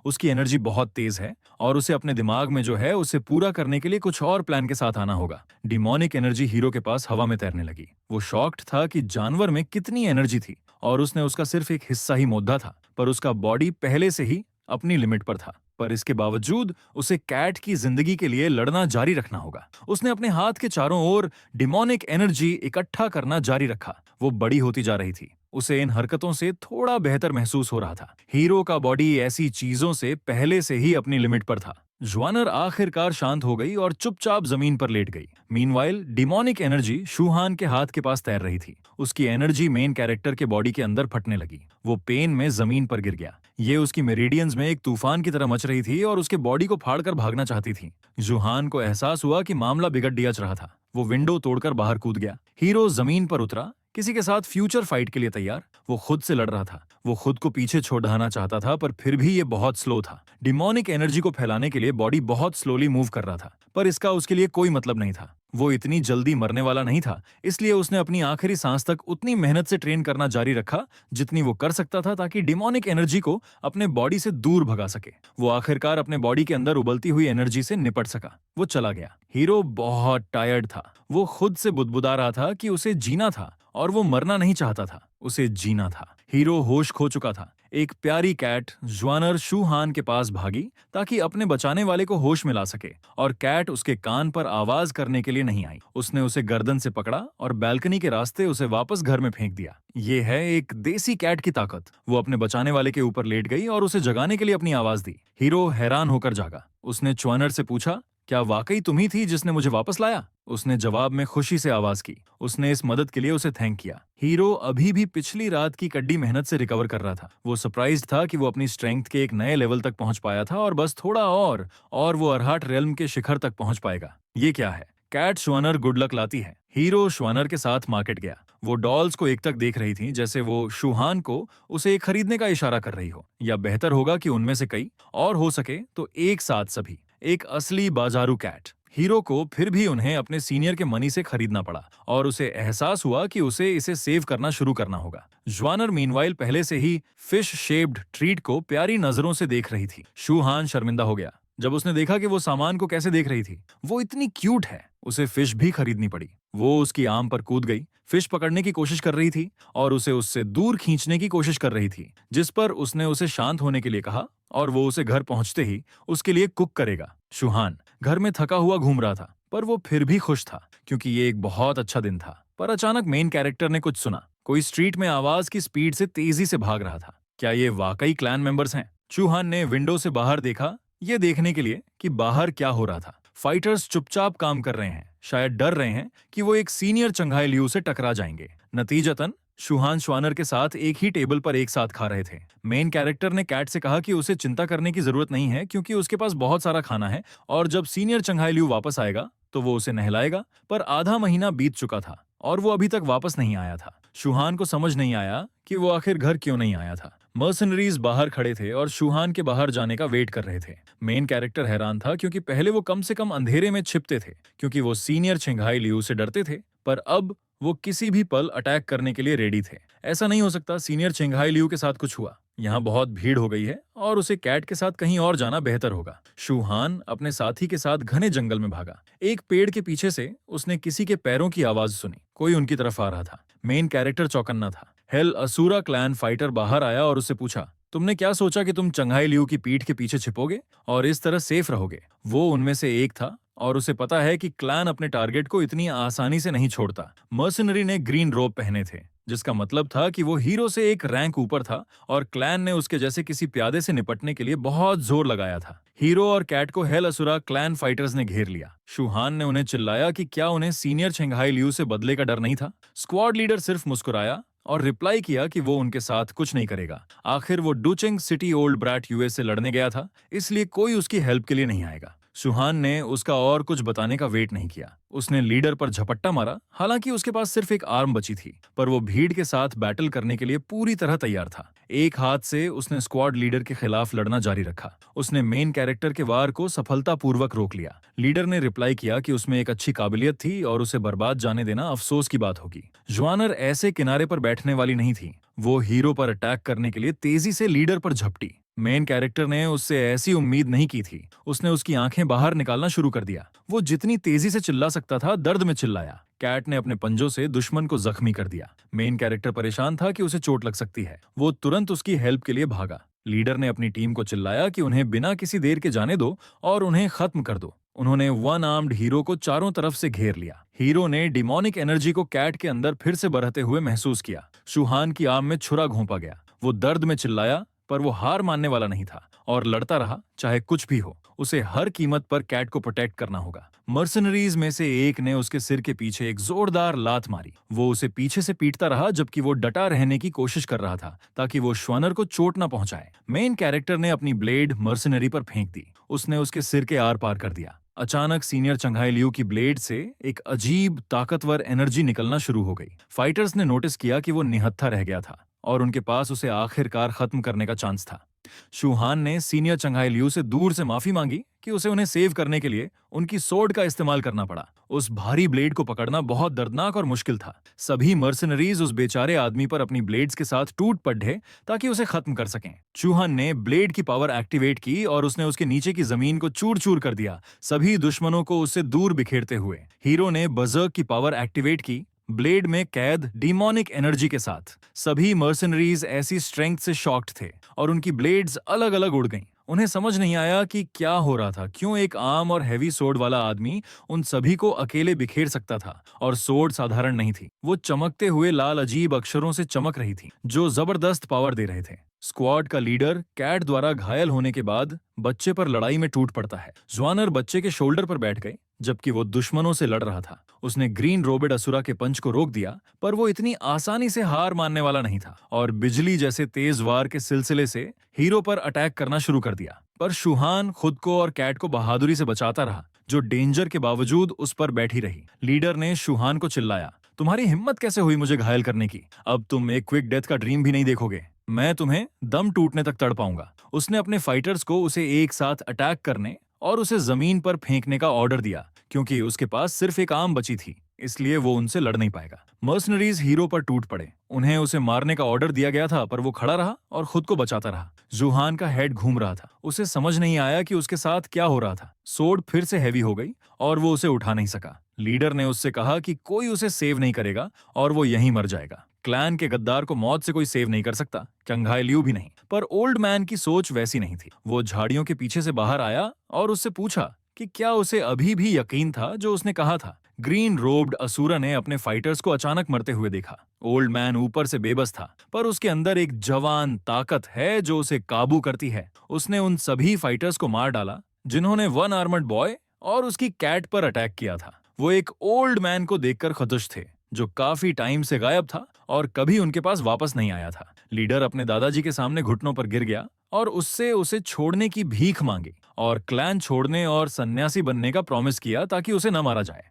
[SPEAKER 1] उसकी एनर्जी बहुत तेज है और उसे अपने दिमाग में जो है उसे पूरा करने के लिए कुछ और प्लान के साथ आना होगा। डिमोनिक एनर्जी हीरो के पास हवा में तैरने लगी। वो शॉक्ड था कि जानवर में कितनी एनर्जी थी और उसने उसका सिर्फ एक हिस्सा ही मोदा था, पर उसका बॉडी पहले से ही अपनी लिमिट पर था। पर इसके बावजूद उसे कैट की जिंदगी के लिए लड़ना जारी रखना होगा। उसने अपने हाथ के चारों ओर डिमोनिक एनर्जी इकट्ठा करना जारी रखा। वो बड़ी होती जा रही थी। उसे इन हरकतों से थोड़ा बेहतर महसूस हो रहा था। हीरो का बॉडी ऐसी चीजों से पहले से ही अपनी लिमिट पर था। ज्वानर आखिरकार शांत हो गई और चुपचाप जमीन पर लेट गई। मीनवाइल डिमोनिक एनर्जी शूहान के हाथ के पास तैर रही थी। उसकी एनर्जी मेन कैरेक्टर के बॉडी के अंदर फटने लगी। वो पेन में जमीन पर गिर गया। ये उसकी मेरिडियंस में एक तूफान की तरह मच रही थी और उसके बॉडी को फाड़कर भागना चाहती थी। जुहान को एहसास हुआ कि मामला बिगड़ डियाच रहा था। वो विंडो तोड़कर बाहर कूद गया। हीरो जमीन पर उतरा, किसी के साथ फ्यूचर फाइट के लिए तैयार। वो खुद से लड़ रहा था। वो खुद को पीछे छोड़ाना चाहता था, पर फिर भी ये बहुत स्लो था। डिमोनिक एनर्जी को फैलाने के लिए बॉडी बहुत स्लोली मूव कर रहा था, पर इसका उसके लिए कोई मतलब नहीं था। वो इतनी जल्दी मरने वाला नहीं था, इसलिए उसने अपनी आखिरी सांस तक उतनी मेहनत से ट्रेन करना जारी रखा जितनी वो कर सकता था, ताकि डिमोनिक एनर्जी को अपने बॉडी से दूर भगा सके। वो आखिरकार अपने बॉडी के अंदर उबलती हुई एनर्जी से निपट सका। वो चला गया। हीरो बहुत टायर्ड था। वो खुद से बुदबुदा रहा था कि उसे जीना था और वो मरना नहीं चाहता था, उसे जीना था। हीरो होश खो चुका था। एक प्यारी कैट ज्वानर शूहान के पास भागी ताकि अपने बचाने वाले को होश में ला सके, और कैट उसके कान पर आवाज करने के लिए नहीं आई। उसने उसे गर्दन से पकड़ा और बालकनी के रास्ते उसे वापस घर में फेंक दिया। ये है एक देसी कैट की ताकत। वो अपने बचाने वाले के ऊपर लेट गई और उसे जगाने के लिए अपनी आवाज दी। हीरो हैरान होकर जागा। उसने च्वानर से पूछा, क्या वाकई तुम ही थी जिसने मुझे वापस लाया? उसने जवाब में खुशी से आवाज की। उसने इस मदद के लिए उसे थैंक किया। हीरो अभी भी पिछली रात की कड़ी मेहनत से रिकवर कर रहा था। वो सरप्राइज्ड था कि वो अपनी स्ट्रेंथ के एक नए लेवल तक पहुंच पाया था और बस थोड़ा और वो अरहाट रेल्म के शिखर तक पहुंच पाएगा। ये क्या है? कैट श्वानर गुड लक लाती है। हीरो श्वानर के साथ मार्केट गया। वो डॉल्स को एक तक देख रही थी, जैसे वो शूहान को उसे एक खरीदने का इशारा कर रही हो, या बेहतर होगा कि उनमें से कई, और हो सके तो एक साथ सभी। एक असली बाजारू कैट। हीरो को फिर भी उन्हें अपने सीनियर के मनी से खरीदना पड़ा और उसे एहसास हुआ कि उसे इसे सेव करना शुरू करना होगा। ज्वानर मीनवाइल पहले से ही फिश शेप्ड ट्रीट को प्यारी नजरों से देख रही थी। शूहान शर्मिंदा हो गया जब उसने देखा कि वो सामान को कैसे देख रही थी। वो इतनी क्यूट है। उसे फिश भी खरीदनी पड़ी। वो उसकी आम पर कूद गई, फिश पकड़ने की कोशिश कर रही थी और उसे उससे दूर खींचने की कोशिश कर रही थी, जिस पर उसने उसे शांत होने के लिए कहा और वो उसे घर पहुंचते ही उसके लिए कुक करेगा। शूहान घर में थका हुआ घूम रहा था, पर वो फिर भी खुश था क्योंकि ये एक बहुत अच्छा दिन था। पर अचानक मेन कैरेक्टर ने कुछ सुना। कोई स्ट्रीट में आवाज की स्पीड से तेजी से भाग रहा था। क्या ये वाकई क्लैन मेंबर्स हैं? चूहान ने विंडो से बाहर देखा, ये देखने के लिए कि बाहर क्या हो रहा था। फाइटर्स चुपचाप काम कर रहे हैं, शायद डर रहे हैं कि वो एक सीनियर चंघाई लियू से टकरा जाएंगे। नतीजतन शूहान श्वानर के साथ एक ही टेबल पर एक साथ खा रहे थे। मेन कैरेक्टर ने कैट से कहा कि उसे चिंता करने की जरूरत नहीं है क्योंकि उसके पास बहुत सारा खाना है और जब सीनियर चंघाई लियू वापस आएगा तो वो उसे नहलाएगा। पर आधा महीना बीत चुका था और वो अभी तक वापस नहीं आया था। शूहान को समझ नहीं आया कि वो आखिर घर क्यों नहीं आया था। मर्सनरीज बाहर खड़े थे और शूहान के बाहर जाने का वेट कर रहे थे। मेन कैरेक्टर हैरान था क्योंकि पहले वो कम से कम अंधेरे में छिपते थे क्योंकि वो सीनियर चंघाई लियू से डरते थे, पर अब वो किसी भी पल अटैक करने के लिए रेडी थे। ऐसा नहीं हो सकता, सीनियर चंघाई लियू के साथ कुछ हुआ। यहाँ बहुत भीड़ हो गई है और उसे कैट के साथ कहीं और जाना बेहतर होगा। शूहान अपने साथी के साथ घने जंगल में भागा। एक पेड़ के पीछे से उसने किसी के पैरों की आवाज सुनी। कोई उनकी तरफ आ रहा था। मेन कैरेक्टर चौकन्ना था। हेल असुरा क्लैन फाइटर बाहर आया और उससे पूछा, तुमने क्या सोचा कि तुम चंघाई लियू की पीठ के पीछे छिपोगे और इस तरह सेफ रहोगे? वो उनमें से एक था और उसे पता है कि क्लैन अपने टारगेट को इतनी आसानी से नहीं छोड़ता। मर्सनरी ने ग्रीन रोब पहने थे, जिसका मतलब था कि वो हीरो से एक रैंक ऊपर था और क्लैन ने उसके जैसे किसी प्यादे से निपटने के लिए बहुत जोर लगाया था। हीरो और कैट को हेल असुरा क्लैन फाइटर्स ने घेर लिया। शूहान ने उन्हें चिल्लाया कि क्या उन्हें सीनियर चंघाई लियू से बदले का डर नहीं था। स्क्वाड लीडर सिर्फ मुस्कुराया और रिप्लाई किया कि वो उनके साथ कुछ नहीं करेगा। आखिर वो डुचेंग सिटी ओल्ड ब्रैट यूएस से लड़ने गया था, इसलिए कोई उसकी हेल्प के लिए नहीं आएगा। सुहान ने उसका और कुछ बताने का वेट नहीं किया। उसने लीडर पर झपट्टा मारा। हालांकि उसके पास सिर्फ एक आर्म बची थी, पर वो भीड़ के साथ बैटल करने के लिए पूरी तरह तैयार था। एक हाथ से उसने स्क्वाड लीडर के खिलाफ लड़ना जारी रखा। उसने मेन कैरेक्टर के वार को सफलतापूर्वक रोक लिया। लीडर ने रिप्लाई किया कि उसमें एक अच्छी काबिलियत थी और उसे बर्बाद जाने देना अफसोस की बात होगी। ज्वानर ऐसे किनारे पर बैठने वाली नहीं थी। वो हीरो पर अटैक करने के लिए तेजी से लीडर पर झपटी। मेन कैरेक्टर ने उससे ऐसी उम्मीद नहीं की थी। उसने उसकी आंखें बाहर निकालना शुरू कर दिया। वो जितनी तेजी से चिल्ला सकता था, दर्द में चिल्लाया। कैट ने अपने पंजों से दुश्मन को जख्मी कर दिया। मेन कैरेक्टर परेशान था कि उसे चोट लग सकती है। वो तुरंत उसकी हेल्प के लिए भागा। लीडर ने अपनी टीम को चिल्लाया कि उन्हें बिना किसी देर के जाने दो और उन्हें खत्म कर दो। उन्होंने वन आर्म्ड हीरो को चारों तरफ से घेर लिया। हीरो ने डिमोनिक एनर्जी को कैट के अंदर फिर से बरहते हुए महसूस किया। शूहान की आर्म में छुरा घोंपा गया। वो दर्द में चिल्लाया, पर वो हार मानने वाला नहीं था और लड़ता रहा, चाहे कुछ भी हो। उसे हर कीमत पर कैट को प्रोटेक्ट करना होगा। मर्सनरीज में से एक ने उसके सिर के पीछे एक जोरदार लात मारी। वो उसे पीछे से पीटता रहा जबकि वो डटा रहने की कोशिश कर रहा था ताकि वो श्वानर को चोट न पहुंचाए। मेन कैरेक्टर ने अपनी ब्लेड मर्सनरी पर फेंक दी। उसने उसके सिर के आर पार कर दिया। अचानक सीनियर चंघाई लियू की ब्लेड से एक अजीब ताकतवर एनर्जी निकलना शुरू हो गई। फाइटर्स ने नोटिस किया कि वो निहत्था रह गया था और उनके पास उसे आखिरकार खत्म करने का चांस था। शूहान ने सीनियर चंघाई लियू से दूर से माफी मांगी कि उसे उन्हें सेव करने के लिए उनकी सोर्ड का इस्तेमाल करना पड़ा। उस भारी ब्लेड को पकड़ना बहुत दर्दनाक और मुश्किल था। सभी मर्सनरीज उस बेचारे आदमी पर अपनी ब्लेड्स के साथ टूट पड़े ताकि उसे खत्म कर सकें। चूहान ने ब्लेड की पावर एक्टिवेट की और उसने उसके नीचे की जमीन को चूर चूर कर दिया, सभी दुश्मनों को उससे दूर बिखेरते हुए। हीरो ने बजर्क की पावर एक्टिवेट की, ब्लेड में कैद डिमोनिक एनर्जी के साथ। सभी मर्सनरीज ऐसी स्ट्रेंथ से शॉक्ड थे और उनकी ब्लेड्स अलग अलग उड़ गईं। उन्हें समझ नहीं आया कि क्या हो रहा था। क्यों एक आर्म और हैवी सोर्ड वाला आदमी उन सभी को अकेले बिखेर सकता था और सोर्ड साधारण नहीं थी। वो चमकते हुए लाल अजीब अक्षरों से चमक रही थी जो जबरदस्त पावर दे रहे थे। स्क्वाड का लीडर कैट द्वारा घायल होने के बाद बच्चे पर लड़ाई में टूट पड़ता है। ज्वानर बच्चे के शोल्डर पर बैठ गए जबकि वो दुश्मनों से लड़ रहा था। उसने ग्रीन रोबेड असुरा के पंच को रोक दिया, पर वो इतनी आसानी से हार मानने वाला नहीं था और बिजली जैसे तेज वार के सिलसिले से हीरो पर अटैक करना शुरू कर दिया। पर शूहान खुद को और कैट को बहादुरी से बचाता रहा, जो डेंजर के बावजूद उस पर बैठी रही। लीडर ने शूहान को चिल्लाया, तुम्हारी हिम्मत कैसे हुई मुझे घायल करने की? अब तुम एक क्विक डेथ का ड्रीम भी नहीं देखोगे। मैं तुम्हें दम टूटने तक तड़ पाऊंगा। उसने अपने फाइटर्स को उसे एक साथ अटैक करने और उसे जमीन पर फेंकने का ऑर्डर दिया क्योंकि उसके पास सिर्फ एक आर्म बची थी, इसलिए वो उनसे लड़ नहीं पाएगा। मर्सनरीज हीरो पर टूट पड़े। उन्हें उसे मारने का ऑर्डर दिया गया था, पर वो खड़ा रहा और खुद को बचाता रहा। जूहान का हेड घूम रहा था। उसे समझ नहीं आया कि उसके साथ क्या हो रहा था। सोड फिर से हैवी हो गई और वो उसे उठा नहीं सका। लीडर ने उससे कहा कि कोई उसे सेव नहीं करेगा और वो यहीं मर जाएगा। क्लैन के गद्दार को मौत से कोई सेव नहीं कर सकता, चंघाई लियू भी नहीं। पर ओल्ड मैन की सोच वैसी नहीं थी। वो झाड़ियों के पीछे से बाहर आया और उससे पूछा कि क्या उसे अभी भी यकीन था जो उसने कहा था। ग्रीन रोब्ड असुरा ने अपने फाइटर्स को अचानक मरते हुए देखा। ओल्ड मैन ऊपर से बेबस था, पर उसके अंदर एक जवान ताकत है जो उसे काबू करती है। उसने उन सभी फाइटर्स को मार डाला जिन्होंने वन आर्मर्ड बॉय और उसकी कैट पर अटैक किया था। वो एक ओल्ड मैन को देखकर खुश थे जो काफी टाइम से गायब था और कभी उनके पास वापस नहीं आया था। लीडर अपने दादाजी के सामने घुटनों पर गिर गया और उससे उसे छोड़ने की भीख मांगी और क्लैन छोड़ने और सन्यासी बनने का प्रॉमिस किया ताकि उसे न मारा जाए।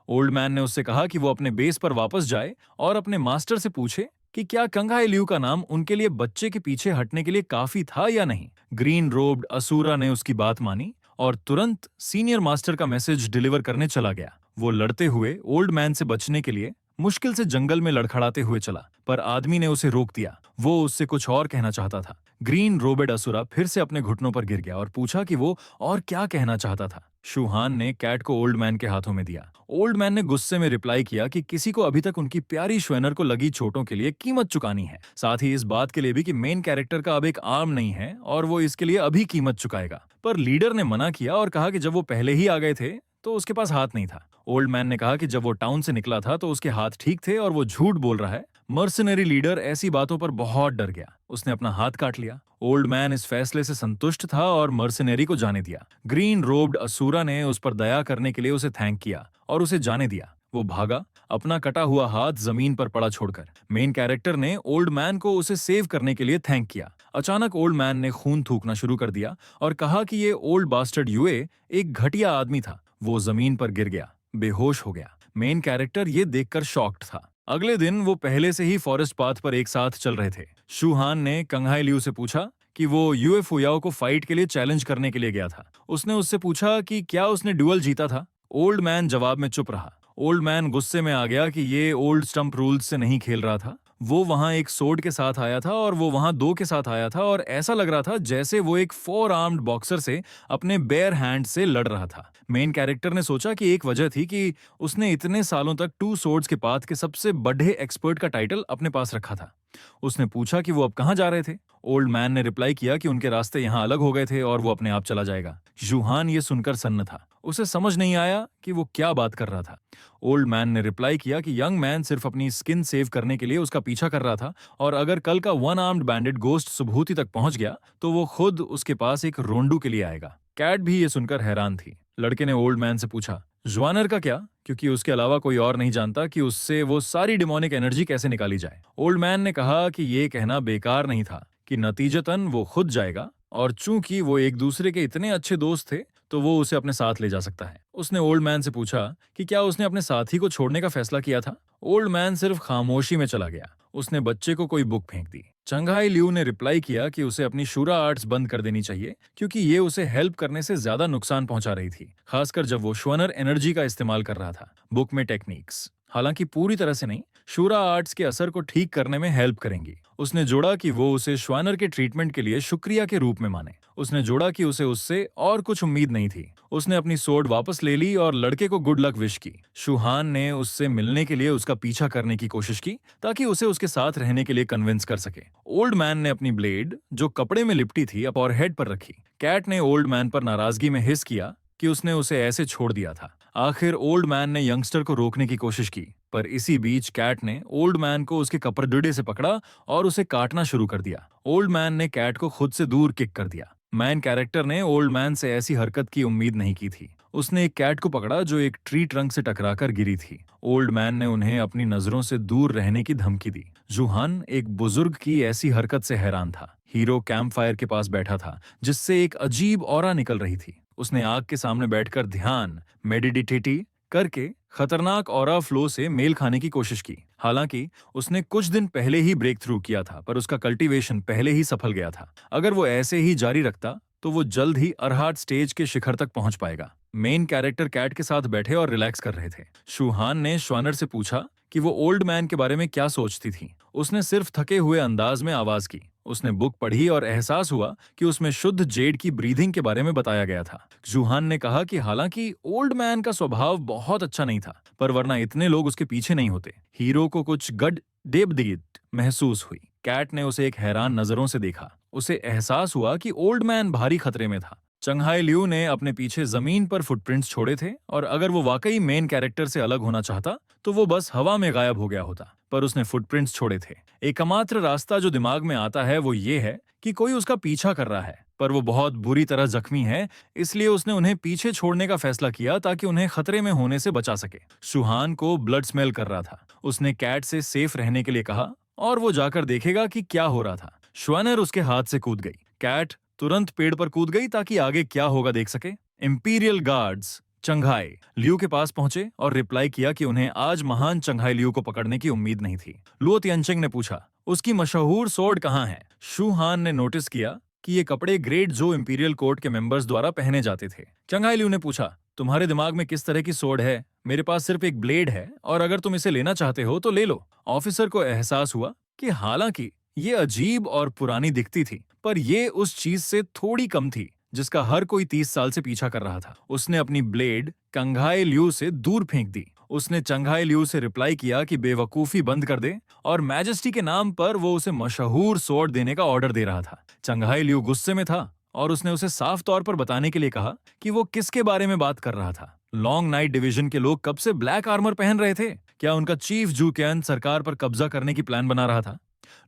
[SPEAKER 1] ओल्ड मैन ने उससे कहा कि वो अपने बेस पर वापस जाए और अपने मास्टर से पूछे कि क्या कंघाई लियू का नाम उनके लिए बच्चे के पीछे हटने के लिए काफी था या नहीं। ग्रीन रोब्ड असुरा ने उसकी बात मानी और तुरंत सीनियर मास्टर का मैसेज डिलीवर करने चला गया। वो लड़ते हुए ओल्ड मैन से बचने के लिए मुश्किल से जंगल में लड़खड़ाते हुए चला, पर आदमी ने उसे रोक दिया। वो उससे कुछ और कहना चाहता था। ग्रीन रोबेड असुरा फिर से अपने घुटनों पर गिर गया और पूछा कि वो और क्या कहना चाहता था। शूहान ने कैट को ओल्ड मैन के हाथों में दिया। ओल्ड मैन ने गुस्से में रिप्लाई किया कि किसी को अभी तक उनकी प्यारी श्वेनर को लगी चोटों के लिए कीमत चुकानी है, साथ ही इस बात के लिए भी कि मेन कैरेक्टर का अब एक आर्म नहीं है और वो इसके लिए अभी कीमत चुकाएगा। पर लीडर ने मना किया और कहा कि जब वो पहले ही आ गए थे तो उसके पास हाथ नहीं था। ओल्ड मैन ने कहा कि जब वो टाउन से निकला था तो उसके हाथ ठीक थे और वो झूठ बोल रहा है। मर्सनरी लीडर ऐसी बातों पर बहुत डर गया। उसने अपना हाथ काट लिया। ओल्ड मैन इस फैसले से संतुष्ट था और मर्सनरी को जाने दिया। ग्रीन रोब्ड असुरा ने उस पर दया करने के लिए उसे थैंक किया और उसे जाने दिया। वो भागा, अपना कटा हुआ हाथ जमीन पर पड़ा छोड़कर। मेन कैरेक्टर ने ओल्ड मैन को उसे सेव करने के लिए थैंक किया। अचानक ओल्ड मैन ने खून थूकना शुरू कर दिया और कहा कि ये ओल्ड बास्टर्ड यूए एक घटिया आदमी था। वो जमीन पर गिर गया, बेहोश हो गया। मेन कैरेक्टर ये देखकर शॉक्ड था। अगले दिन वो पहले से ही फॉरेस्ट पाथ पर एक साथ चल रहे थे। शूहान ने कंघाई लियू से पूछा कि वो यूएफओ याओ को फाइट के लिए चैलेंज करने के लिए गया था। उसने उससे पूछा कि क्या उसने ड्यूअल जीता था। ओल्ड मैन जवाब में चुप रहा। ओल्ड मैन गुस्से में आ गया कि ये ओल्ड स्टंप रूल्स से नहीं खेल रहा था। वो वहां एक सोर्ड के साथ आया था और वो वहां दो के साथ आया था और ऐसा लग रहा था जैसे वो एक 4 आर्म्ड बॉक्सर से अपने बेयर हैंड से लड़ रहा था। मेन कैरेक्टर ने सोचा कि एक वजह थी कि उसने इतने सालों तक 2 सोर्ड्स के पाथ के सबसे बड़े एक्सपर्ट का टाइटल अपने पास रखा था। उसने पूछा कि वो अब कहां जा रहे थे। ओल्ड मैन ने रिप्लाई किया कि उनके रास्ते यहां अलग हो गए थे और वो अपने आप चला जाएगा। यूहान ये सुनकर सन्न था। उसे समझ नहीं आया कि वो क्या बात कर रहा था। ओल्ड मैन ने रिप्लाई किया कि यंग मैन सिर्फ अपनी स्किन सेव करने के लिए उसका पीछा कर रहा था और अगर कल का वन आर्म्ड बैंडेड गोस्ट सुभूति तक पहुंच गया तो वो खुद उसके पास एक रोंडू के लिए आएगा। कैट भी ये सुनकर हैरान थी। लड़के ने ओल्ड मैन से पूछा, ज्वानर का क्या? क्योंकि उसके अलावा कोई और नहीं जानता कि उससे वो सारी डिमोनिक एनर्जी कैसे निकाली जाए। ओल्ड मैन ने कहा कि ये कहना बेकार नहीं था कि नतीजतन वो खुद जाएगा और चूंकि वो एक दूसरे के इतने अच्छे दोस्त थे तो वो उसे अपने साथ ले जा सकता है। उसने ओल्ड मैन से पूछा कि क्या उसने अपने साथी को छोड़ने का फैसला किया था। ओल्ड मैन सिर्फ खामोशी में चला गया। उसने बच्चे को कोई बुक फेंक दी। चंघाई लियू ने रिप्लाई किया कि उसे अपनी शूरा आर्ट्स बंद कर देनी चाहिए क्योंकि ये उसे हेल्प करने से ज्यादा नुकसान पहुंचा रही थी, खासकर जब वो श्वनर एनर्जी का इस्तेमाल कर रहा था। बुक में टेक्निक्स हालांकि पूरी तरह से नहीं, शूरा आर्ट्स के असर को ठीक करने में हेल्प करेंगी। उसने जोड़ा कि वो उसे श्वानर के ट्रीटमेंट के लिए शुक्रिया के रूप में माने। उसने जोड़ा कि उसे उससे और कुछ उम्मीद नहीं थी। उसने अपनी सोड वापस ले ली और लड़के को गुड लक विश की। शूहान ने उससे मिलने के लिए उसका पीछा करने की कोशिश की ताकि उसे उसके साथ रहने के लिए कन्विंस कर सके। ओल्ड मैन ने अपनी ब्लेड जो कपड़े में लिपटी थी अब और हेड पर रखी। कैट ने ओल्ड मैन पर नाराजगी में हिस किया कि उसने उसे ऐसे छोड़ दिया था। आखिर ओल्ड मैन ने यंगस्टर को रोकने की कोशिश की, पर इसी बीच कैट ने ओल्ड मैन को उसके कपड़े से पकड़ा और उसे काटना शुरू कर दिया। ओल्ड मैन ने कैट को खुद से दूर किक कर दिया। मैन कैरेक्टर ने ओल्ड मैन से ऐसी हरकत की उम्मीद नहीं की थी। उसने एक कैट को पकड़ा जो एक ट्री ट्रंक से टकराकर गिरी थी। ओल्ड मैन ने उन्हें अपनी नजरों से दूर रहने की धमकी दी। जूहान एक बुजुर्ग की ऐसी हरकत से हैरान था। हीरो कैंप फायर के पास बैठा था जिससे एक अजीब ऑरा निकल रही थी। उसने आग के सामने बैठकर ध्यान मेडिटेटी करके खतरनाक ऑरा फ्लो से मेल खाने की कोशिश की। हालांकि उसने कुछ दिन पहले ही ब्रेक थ्रू किया था, पर उसका कल्टीवेशन पहले ही सफल गया था। अगर वो ऐसे ही जारी रखता तो वो जल्द ही अरहाट स्टेज के शिखर तक पहुंच पाएगा। मेन कैरेक्टर कैट के साथ बैठे और रिलैक्स कर रहे थे। शूहान ने श्वानर से पूछा कि वो ओल्ड मैन के बारे में क्या सोचती थी। उसने सिर्फ थके हुए अंदाज में आवाज की। उसने बुक पढ़ी और एहसास हुआ कि उसमें शुद्ध जेड की ब्रीदिंग के बारे में बताया गया था। जूहान ने कहा कि हालांकि ओल्ड मैन का स्वभाव बहुत अच्छा नहीं था, पर वरना इतने लोग उसके पीछे नहीं होते। हीरो को कुछ गड देबदीद महसूस हुई। कैट ने उसे एक हैरान नजरों से देखा। उसे एहसास हुआ कि ओल्ड मैन भारी खतरे में था। चंघाई लियू ने अपने पीछे जमीन पर फुटप्रिंट्स छोड़े थे और अगर वो वाकई मेन कैरेक्टर से अलग होना चाहता तो वो बस हवा में गायब हो गया होता, पर उसने फुटप्रिंट्स छोड़े थे। एकमात्र रास्ता जो दिमाग में आता है वो ये है कि कोई उसका पीछा कर रहा है, पर वो बहुत बुरी तरह जख्मी है, इसलिए उसने उन्हें पीछे छोड़ने का फैसला किया ताकि उन्हें खतरे में होने से बचा सके। सुहान को ब्लड स्मेल कर रहा था। उसने कैट से सेफ रहने के लिए कहा और वो जाकर देखेगा कि क्या हो रहा था। श्वानर उसके हाथ से कूद गई। कैट तुरंत पेड़ पर कूद गई ताकि आगे क्या होगा देख सके। इंपीरियल गार्ड्स चंघाई लियू के पास पहुंचे और रिप्लाई किया कि उन्हें आज महान चंघाई लियू को पकड़ने की उम्मीद नहीं थी। लुओ तियनचेंग ने पूछा, उसकी मशहूर सोर्ड कहाँ है? शू हान ने नोटिस किया कि ये कपड़े ग्रेट जो इंपीरियल कोर्ट के मेंबर्स द्वारा पहने जाते थे। चंघाई लियू ने पूछा, तुम्हारे दिमाग में किस तरह की सोर्ड है? मेरे पास सिर्फ एक ब्लेड है और अगर तुम इसे लेना चाहते हो तो ले लो। ऑफिसर को एहसास हुआ कि हालांकि ये अजीब और पुरानी दिखती थी, पर ये उस चीज से थोड़ी कम थी जिसका हर कोई 30 साल से पीछा कर रहा था। उसने अपनी ब्लेड चंघाई लियू से दूर फेंक दी। उसने चंघाई लियू से रिप्लाई किया कि बेवकूफी बंद कर दे और मैजेस्टी के नाम पर वो उसे मशहूर स्वॉर्ड देने का ऑर्डर दे रहा था। चंघाई लियू गुस्से में था और उसने उसे साफ तौर पर बताने के लिए कहा कि वो किसके बारे में बात कर रहा था। लॉन्ग नाइट डिवीजन के लोग कब से ब्लैक आर्मर पहन रहे थे? क्या उनका चीफ जू कैन सरकार पर कब्जा करने की प्लान बना रहा था?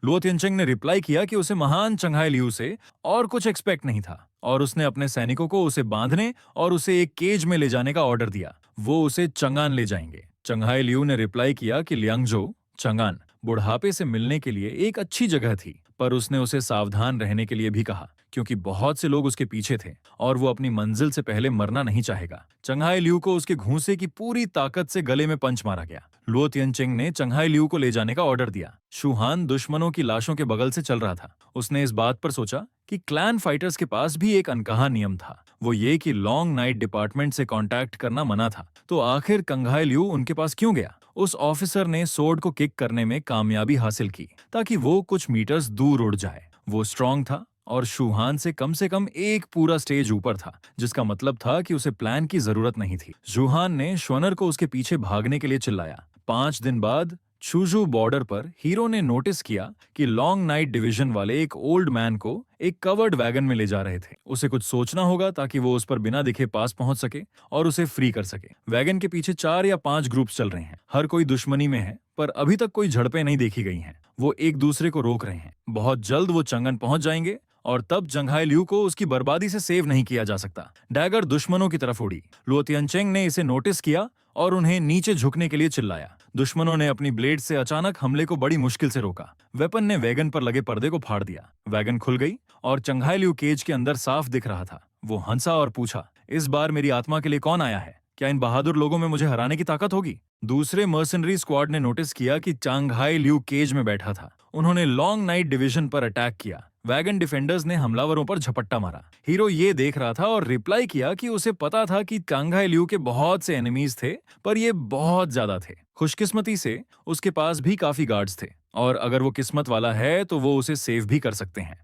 [SPEAKER 1] लुओ तियनचेंग ने रिप्लाई किया कि उसे महान चंघाई लियू से और कुछ एक्सपेक्ट नहीं था और उसने अपने सैनिकों को उसे बांधने और उसे एक केज में ले जाने का ऑर्डर दिया। वो उसे चंगान ले जाएंगे। चंघाई लियू ने रिप्लाई किया कि लियांगजो चंगान बुढ़ापे से मिलने के लिए एक अच्छी जगह थी, पर उसने उसे सावधान रहने के लिए भी कहा क्योंकि बहुत से लोग उसके पीछे थे और वो अपनी मंजिल से पहले मरना नहीं चाहेगा। चंघाई लियू को उसके घूंसे की पूरी ताकत से गले में पंच मारा गया। लुओ तियनचेंग ने चंघाई लियू को ले जाने का ऑर्डर दिया। शूहान दुश्मनों की लाशों के बगल से चल रहा था। उसने इस बात पर सोचा कि क्लैन फाइटर्स के पास भी एक अनकहा नियम था, वो ये कि लॉन्ग नाइट डिपार्टमेंट से कांटेक्ट करना मना था। तो आखिर चंघाई लियू उनके पास क्यों गया? उस ऑफिसर ने सोर्ड को किक करने में कामयाबी हासिल की ताकि वो कुछ मीटर्स दूर उड़ जाए। वो स्ट्रांग था और शूहान से कम एक पूरा स्टेज ऊपर था, जिसका मतलब था कि उसे प्लान की जरूरत नहीं थी। शूहान ने श्वनर को उसके पीछे भागने के लिए चिल्लाया। 5 दिन बाद चूजू बॉर्डर पर हीरो ने नोटिस किया कि लॉन्ग नाइट डिवीजन वाले एक ओल्ड मैन को एक कवर्ड वैगन में ले जा रहे थे। उसे कुछ सोचना होगा ताकि वो उस पर बिना दिखे पास पहुंच सके और उसे फ्री कर सके। वैगन के पीछे 4 या 5 ग्रुप्स चल रहे हैं। हर कोई दुश्मनी में है, पर अभी तक कोई झड़पें नहीं देखी गई हैं। वो एक दूसरे को रोक रहे हैं। बहुत जल्द वो चंगन पहुंच जाएंगे और तब चंघाई लियू को उसकी बर्बादी से सेव नहीं किया जा सकता। डैगर दुश्मनों की तरफ उड़ी। लुओ तियनचेंग ने इसे नोटिस किया और उन्हें नीचे झुकने के लिए चिल्लाया। दुश्मनों ने अपनी ब्लेड से अचानक हमले को बड़ी मुश्किल से रोका। वेपन ने वैगन पर लगे पर्दे को फाड़ दिया। वैगन खुल गई और चंघाई लियू केज के अंदर साफ दिख रहा था। वो हंसा और पूछा, इस बार मेरी आत्मा के लिए कौन आया है? क्या इन बहादुर लोगों में मुझे हराने की ताकत होगी? दूसरे मर्सनरी स्क्वाड ने नोटिस किया कि चंघाई लियू केज में बैठा था। उन्होंने लॉन्ग नाइट डिवीजन पर अटैक किया। वैगन डिफेंडर्स ने हमलावरों पर झपट्टा मारा। हीरो ये देख रहा था और रिप्लाई किया कि उसे पता था कि चंघाई लियू के बहुत से एनिमीज थे, पर ये बहुत ज्यादा थे। खुशकिस्मती से उसके पास भी काफी गार्ड्स थे और अगर वो किस्मत वाला है तो वो उसे सेव भी कर सकते हैं।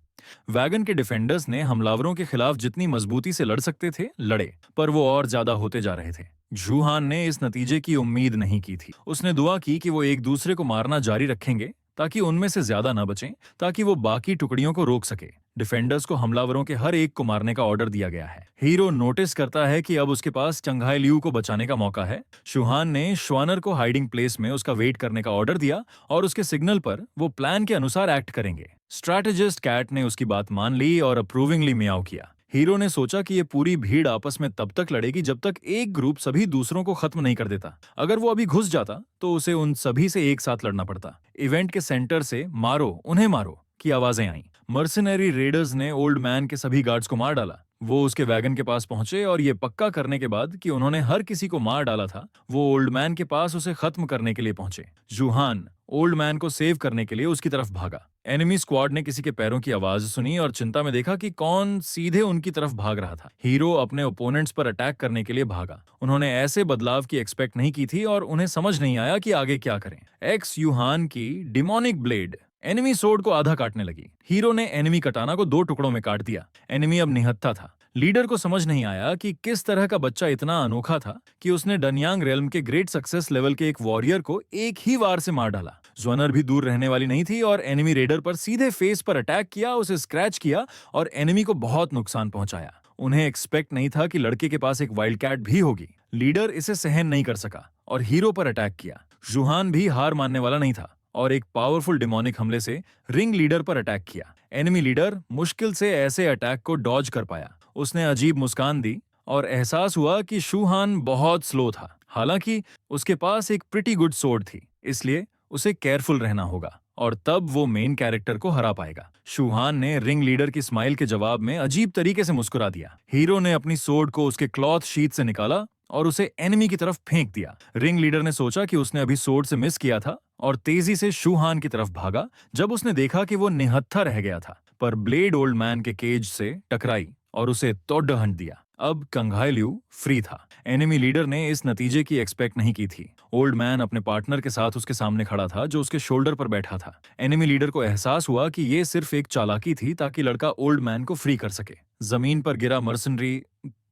[SPEAKER 1] वैगन के डिफेंडर्स ने हमलावरों के खिलाफ जितनी मजबूती से लड़ सकते थे लड़े, पर वो और ज्यादा होते जा रहे थे। जूहान ने इस नतीजे की उम्मीद नहीं की थी। उसने दुआ की कि वो एक दूसरे को मारना जारी रखेंगे ताकि उनमें से ज्यादा न बचें, ताकि वो बाकी टुकड़ियों को रोक सके। डिफेंडर्स को हमलावरों के हर एक को मारने का ऑर्डर दिया गया है। हीरो नोटिस करता है कि अब उसके पास चंघाई लियू को बचाने का मौका है। शूहान ने श्वानर को हाइडिंग प्लेस में उसका वेट करने का ऑर्डर दिया और उसके सिग्नल पर वो प्लान के अनुसार एक्ट करेंगे। स्ट्रैटेजिस्ट कैट ने उसकी बात मान ली और अप्रूविंगली मियाओ किया। हीरो ने सोचा कि ये पूरी भीड़ आपस में तब तक लड़ेगी जब तक एक ग्रुप सभी दूसरों को खत्म नहीं कर देता। अगर वो अभी घुस जाता तो उसे उन सभी से एक साथ लड़ना पड़ता। इवेंट के सेंटर से मारो उन्हें मारो की आवाजें आईं। मर्सिनरी रेडर्स ने ओल्ड मैन के सभी गार्ड्स को मार डाला। वो उसके वैगन के पास पहुंचे और ये पक्का करने के बाद कि उन्होंने हर किसी को मार डाला था, वो ओल्ड मैन के पास उसे खत्म करने के लिए पहुंचे। जूहान ओल्ड मैन को सेव करने के लिए उसकी तरफ भागा। एनिमी स्क्वाड ने किसी के पैरों की आवाज सुनी और चिंता में देखा कि कौन सीधे उनकी तरफ भाग रहा था। हीरो अपने ओपोनेंट्स पर अटैक करने के लिए भागा। उन्होंने ऐसे बदलाव की एक्सपेक्ट नहीं की थी और उन्हें समझ नहीं आया कि आगे क्या करें। एक्स यूहान की डिमोनिक ब्लेड एनिमी सोर्ड को आधा काटने लगी। हीरो ने एनिमी कटाना को 2 टुकड़ों में काट दिया। एनिमी अब निहत्था था। लीडर को समझ नहीं आया कि किस तरह का बच्चा इतना अनोखा था कि उसने डनयांग रेल्म के ग्रेट सक्सेस लेवल के एक वॉरियर को एक ही वार से मार डाला। ज्वानर भी दूर रहने वाली नहीं थी और एनिमी रेडर पर सीधे फेस पर अटैक किया, उसे स्क्रैच किया और एनिमी को बहुत नुकसान पहुंचाया। उन्हें एक्सपेक्ट नहीं था कि लड़के के पास एक वाइल्ड कैट भी होगी। लीडर इसे सहन नहीं कर सका और हीरो पर अटैक किया। जुहान भी हार मानने वाला नहीं था और एक पावरफुल डिमोनिक हमले से रिंग लीडर पर अटैक किया। एनिमी लीडर मुश्किल से ऐसे अटैक को डॉज कर पाया। उसने अजीब मुस्कान दी और एहसास हुआ कि शूहान बहुत स्लो था। हालांकि उसके पास एक प्रिटी गुड सोर्ड थी, इसलिए उसे केयरफुल रहना होगा और तब वो मेन कैरेक्टर को हरा पाएगा। शूहान ने रिंग लीडर की स्माइल के जवाब में अजीब तरीके से मुस्कुरा दिया। हीरो ने अपनी सोर्ड को उसके क्लॉथ शीट से निकाला और उसे एनिमी की तरफ फेंक दिया। रिंग लीडर ने सोचा कि उसने अभी सोर्ड से मिस किया था और तेजी से शूहान की तरफ भागा जब उसने देखा कि वो निहत्था रह गया था। पर ब्लेड ओल्ड मैन के केज से टकराई और उसे तोड़ हंट दिया। अब कंघाई लियू फ्री था। एनिमी लीडर ने इस नतीजे की एक्सपेक्ट नहीं की थी। ओल्ड मैन अपने पार्टनर के साथ उसके सामने खड़ा था जो उसके शोल्डर पर बैठा था। एनिमी लीडर को एहसास हुआ कि ये सिर्फ एक चालाकी थी ताकि लड़का ओल्ड मैन को फ्री कर सके। जमीन पर गिरा मर्सनरी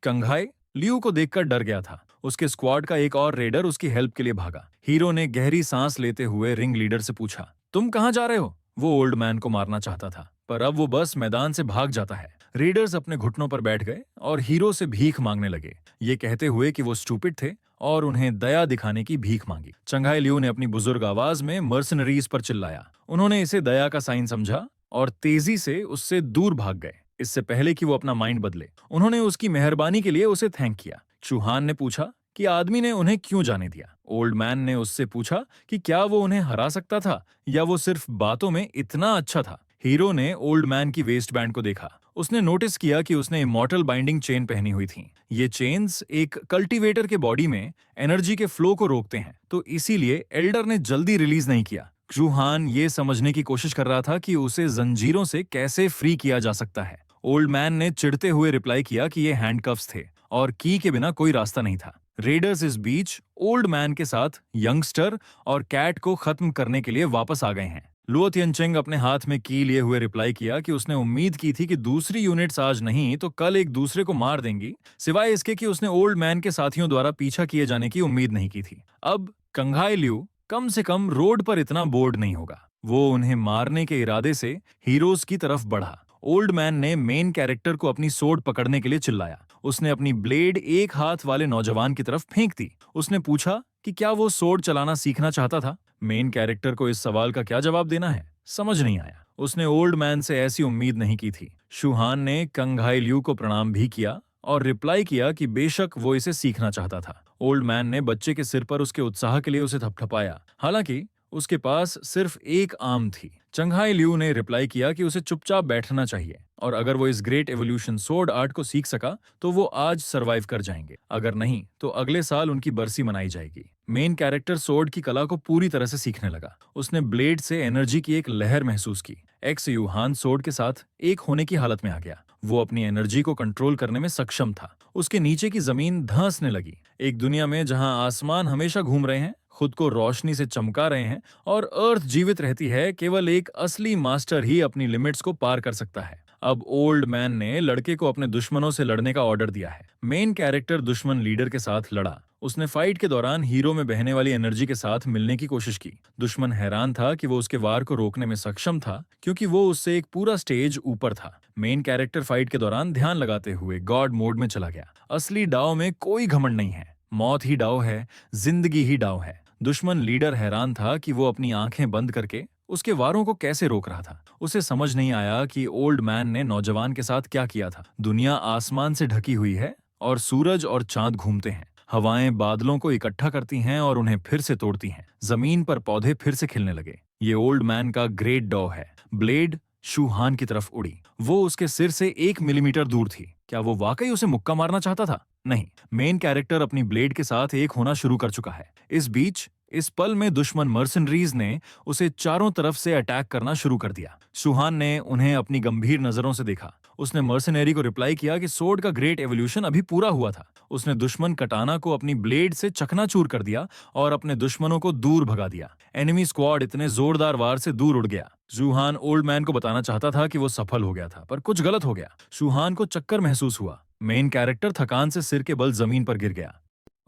[SPEAKER 1] कंघाई लियू को देखकर डर गया था। उसके स्क्वाड का एक और रेडर उसकी हेल्प के लिए भागा। हीरो ने गहरी सांस लेते हुए रिंग लीडर से पूछा, तुम कहां जा रहे हो? वो ओल्ड मैन को मारना चाहता था, पर अब वो बस मैदान से भाग जाता है। रेडर्स अपने घुटनों पर बैठ गए और हीरो से भीख मांगने लगे, ये कहते हुए कि वो स्टूपिड थे और उन्हें दया दिखाने की भीख मांगी। चंघाई लियू ने अपनी बुजुर्ग आवाज में मर्सनरीज पर चिल्लाया। उन्होंने इसे दया का साइन समझा और तेजी से उससे दूर भाग गए, इससे पहले कि वो अपना माइंड बदले। उन्होंने उसकी मेहरबानी के लिए उसे थैंक किया। चूहान ने पूछा कि आदमी ने उन्हें क्यों जाने दिया। ओल्ड मैन ने उससे पूछा कि क्या वो उन्हें हरा सकता था या वो सिर्फ बातों में इतना अच्छा था। हीरो ने ओल्ड मैन की वेस्ट बैंड को देखा। उसने नोटिस किया कि उसने इमॉर्टल बाइंडिंग चेन पहनी हुई थी। ये चेन्स एक कल्टीवेटर के बॉडी में एनर्जी के फ्लो को रोकते हैं, तो इसीलिए एल्डर ने जल्दी रिलीज नहीं किया। चूहान ये समझने की कोशिश कर रहा था कि उसे जंजीरों से कैसे फ्री किया जा सकता है। ओल्ड मैन ने चिढ़ते हुए रिप्लाई किया कि ये हैंडकफ्स थे और की के बिना कोई रास्ता नहीं था। रेडर्स इस बीच ओल्ड मैन के साथ यंगस्टर और कैट को खत्म करने के लिए वापस आ गए हैं। लुओ तियनचेंग अपने हाथ में की लिए हुए रिप्लाई किया कि उसने उम्मीद की थी कि दूसरी यूनिट्स आज नहीं तो कल एक दूसरे को मार देंगी, सिवाय इसके कि उसने ओल्ड मैन के साथियों द्वारा पीछा किए जाने की उम्मीद नहीं की थी। अब कंघाई लियू कम से कम रोड पर इतना बोर्ड नहीं होगा। वो उन्हें मारने के इरादे से हीरोज की तरफ बढ़ा। ओल्ड मैन ने मेन कैरेक्टर को अपनी सोर्ड पकड़ने के लिए चिल्लाया। उसने अपनी ब्लेड एक हाथ वाले नौजवान की तरफ फेंक दी। उसने पूछा कि क्या वो सोर्ड चलाना सीखना चाहता था। मेन कैरेक्टर को इस सवाल का क्या जवाब देना है, समझ नहीं आया। उसने ओल्ड मैन से ऐसी उम्मीद नहीं की थी। शूहान ने कंघाई लियू को प्रणाम भी किया और रिप्लाई किया कि बेशक वो इसे सीखना चाहता था। ओल्ड मैन ने बच्चे के सिर पर उसके उत्साह के लिए उसे थपथपाया, हालांकि उसके पास सिर्फ एक आर्म थी। चंघाई लियू ने रिप्लाई किया कि उसे चुपचाप बैठना चाहिए और अगर वो इस ग्रेट एवोल्यूशन सोर्ड आर्ट को सीख सका तो वो आज सरवाइव कर जाएंगे, अगर नहीं तो अगले साल उनकी बरसी मनाई जाएगी। मेन कैरेक्टर सोर्ड की कला को पूरी तरह से सीखने लगा। उसने ब्लेड से एनर्जी की एक लहर महसूस की। एक्स यूहान सोर्ड के साथ एक होने की हालत में आ गया। वो अपनी एनर्जी को कंट्रोल करने में सक्षम था। उसके नीचे की जमीन धंसने लगी। एक दुनिया में जहां आसमान हमेशा घूम रहे हैं, खुद को रोशनी से चमका रहे हैं और अर्थ जीवित रहती है, केवल एक असली मास्टर ही अपनी लिमिट्स को पार कर सकता है। अब ओल्ड मैन ने लड़के को अपने दुश्मनों से लड़ने का ऑर्डर दिया है। मेन कैरेक्टर दुश्मन लीडर के साथ लड़ा। उसने फाइट के दौरान हीरो में बहने वाली एनर्जी के साथ मिलने की कोशिश की। दुश्मन हैरान था कि वो उसके वार को रोकने में सक्षम था, क्योंकि वो उससे एक पूरा स्टेज ऊपर था। मेन कैरेक्टर फाइट के दौरान ध्यान लगाते हुए गॉड मोड में चला गया। असली डाव में कोई घमंड नहीं है, मौत ही डाव है, जिंदगी ही डाव है। दुश्मन लीडर हैरान था कि वो अपनी आंखें बंद करके उसके वारों को कैसे रोक रहा था। उसे समझ नहीं आया कि ओल्ड मैन ने नौजवान के साथ क्या किया था। दुनिया आसमान से ढकी हुई है और सूरज और चांद घूमते हैं। हवाएं बादलों को इकट्ठा करती हैं और उन्हें फिर से तोड़ती हैं। जमीन पर पौधे फिर से खिलने लगे। ये ओल्ड मैन का ग्रेट डॉ है। ब्लेड
[SPEAKER 2] शूहान की तरफ उड़ी। वो उसके सिर से 1 मिलीमीटर दूर थी। क्या वो वाकई उसे मुक्का मारना चाहता था? नहीं, मेन कैरेक्टर अपनी ब्लेड के साथ एक होना शुरू कर चुका है। इस बीच इस पल में दुश्मन मर्सनरीज ने उसे चारों तरफ से अटैक करना शुरू कर दिया। शूहान ने उन्हें अपनी गंभीर नजरों से देखा। उसने मर्सनरी को रिप्लाई किया कि सोर्ड का ग्रेट एवोल्यूशन अभी पूरा हुआ था। उसने दुश्मन कटाना को अपनी ब्लेड से चकनाचूर कर दिया और अपने दुश्मनों को दूर भगा दिया। एनिमी स्क्वाड इतने जोरदार वार से दूर उड़ गया। शूहान ओल्ड मैन को बताना चाहता था कि वो सफल हो गया था, पर कुछ गलत हो गया। शूहान को चक्कर महसूस हुआ। मेन कैरेक्टर थकान से सिर के बल जमीन पर गिर गया।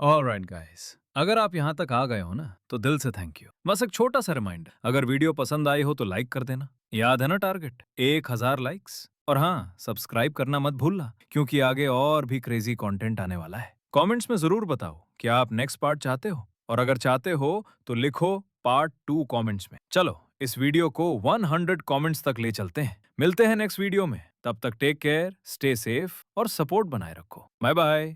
[SPEAKER 1] ऑलराइट गाइस, अगर आप यहाँ तक आ गए हो ना तो दिल से थैंक यू। बस एक छोटा सा रिमाइंडर, अगर वीडियो पसंद आई हो तो लाइक कर देना। याद है ना टारगेट 1000 लाइक्स। और हाँ, सब्सक्राइब करना मत भूलना, क्योंकि आगे और भी क्रेजी कंटेंट आने वाला है। कमेंट्स में जरूर बताओ कि आप नेक्स्ट पार्ट चाहते हो, और अगर चाहते हो तो लिखो पार्ट 2 कमेंट्स में। चलो इस वीडियो को 100 कमेंट्स तक ले चलते हैं। मिलते हैं नेक्स्ट वीडियो में, तब तक टेक केयर, स्टे सेफ और सपोर्ट बनाए रखो। Bye bye.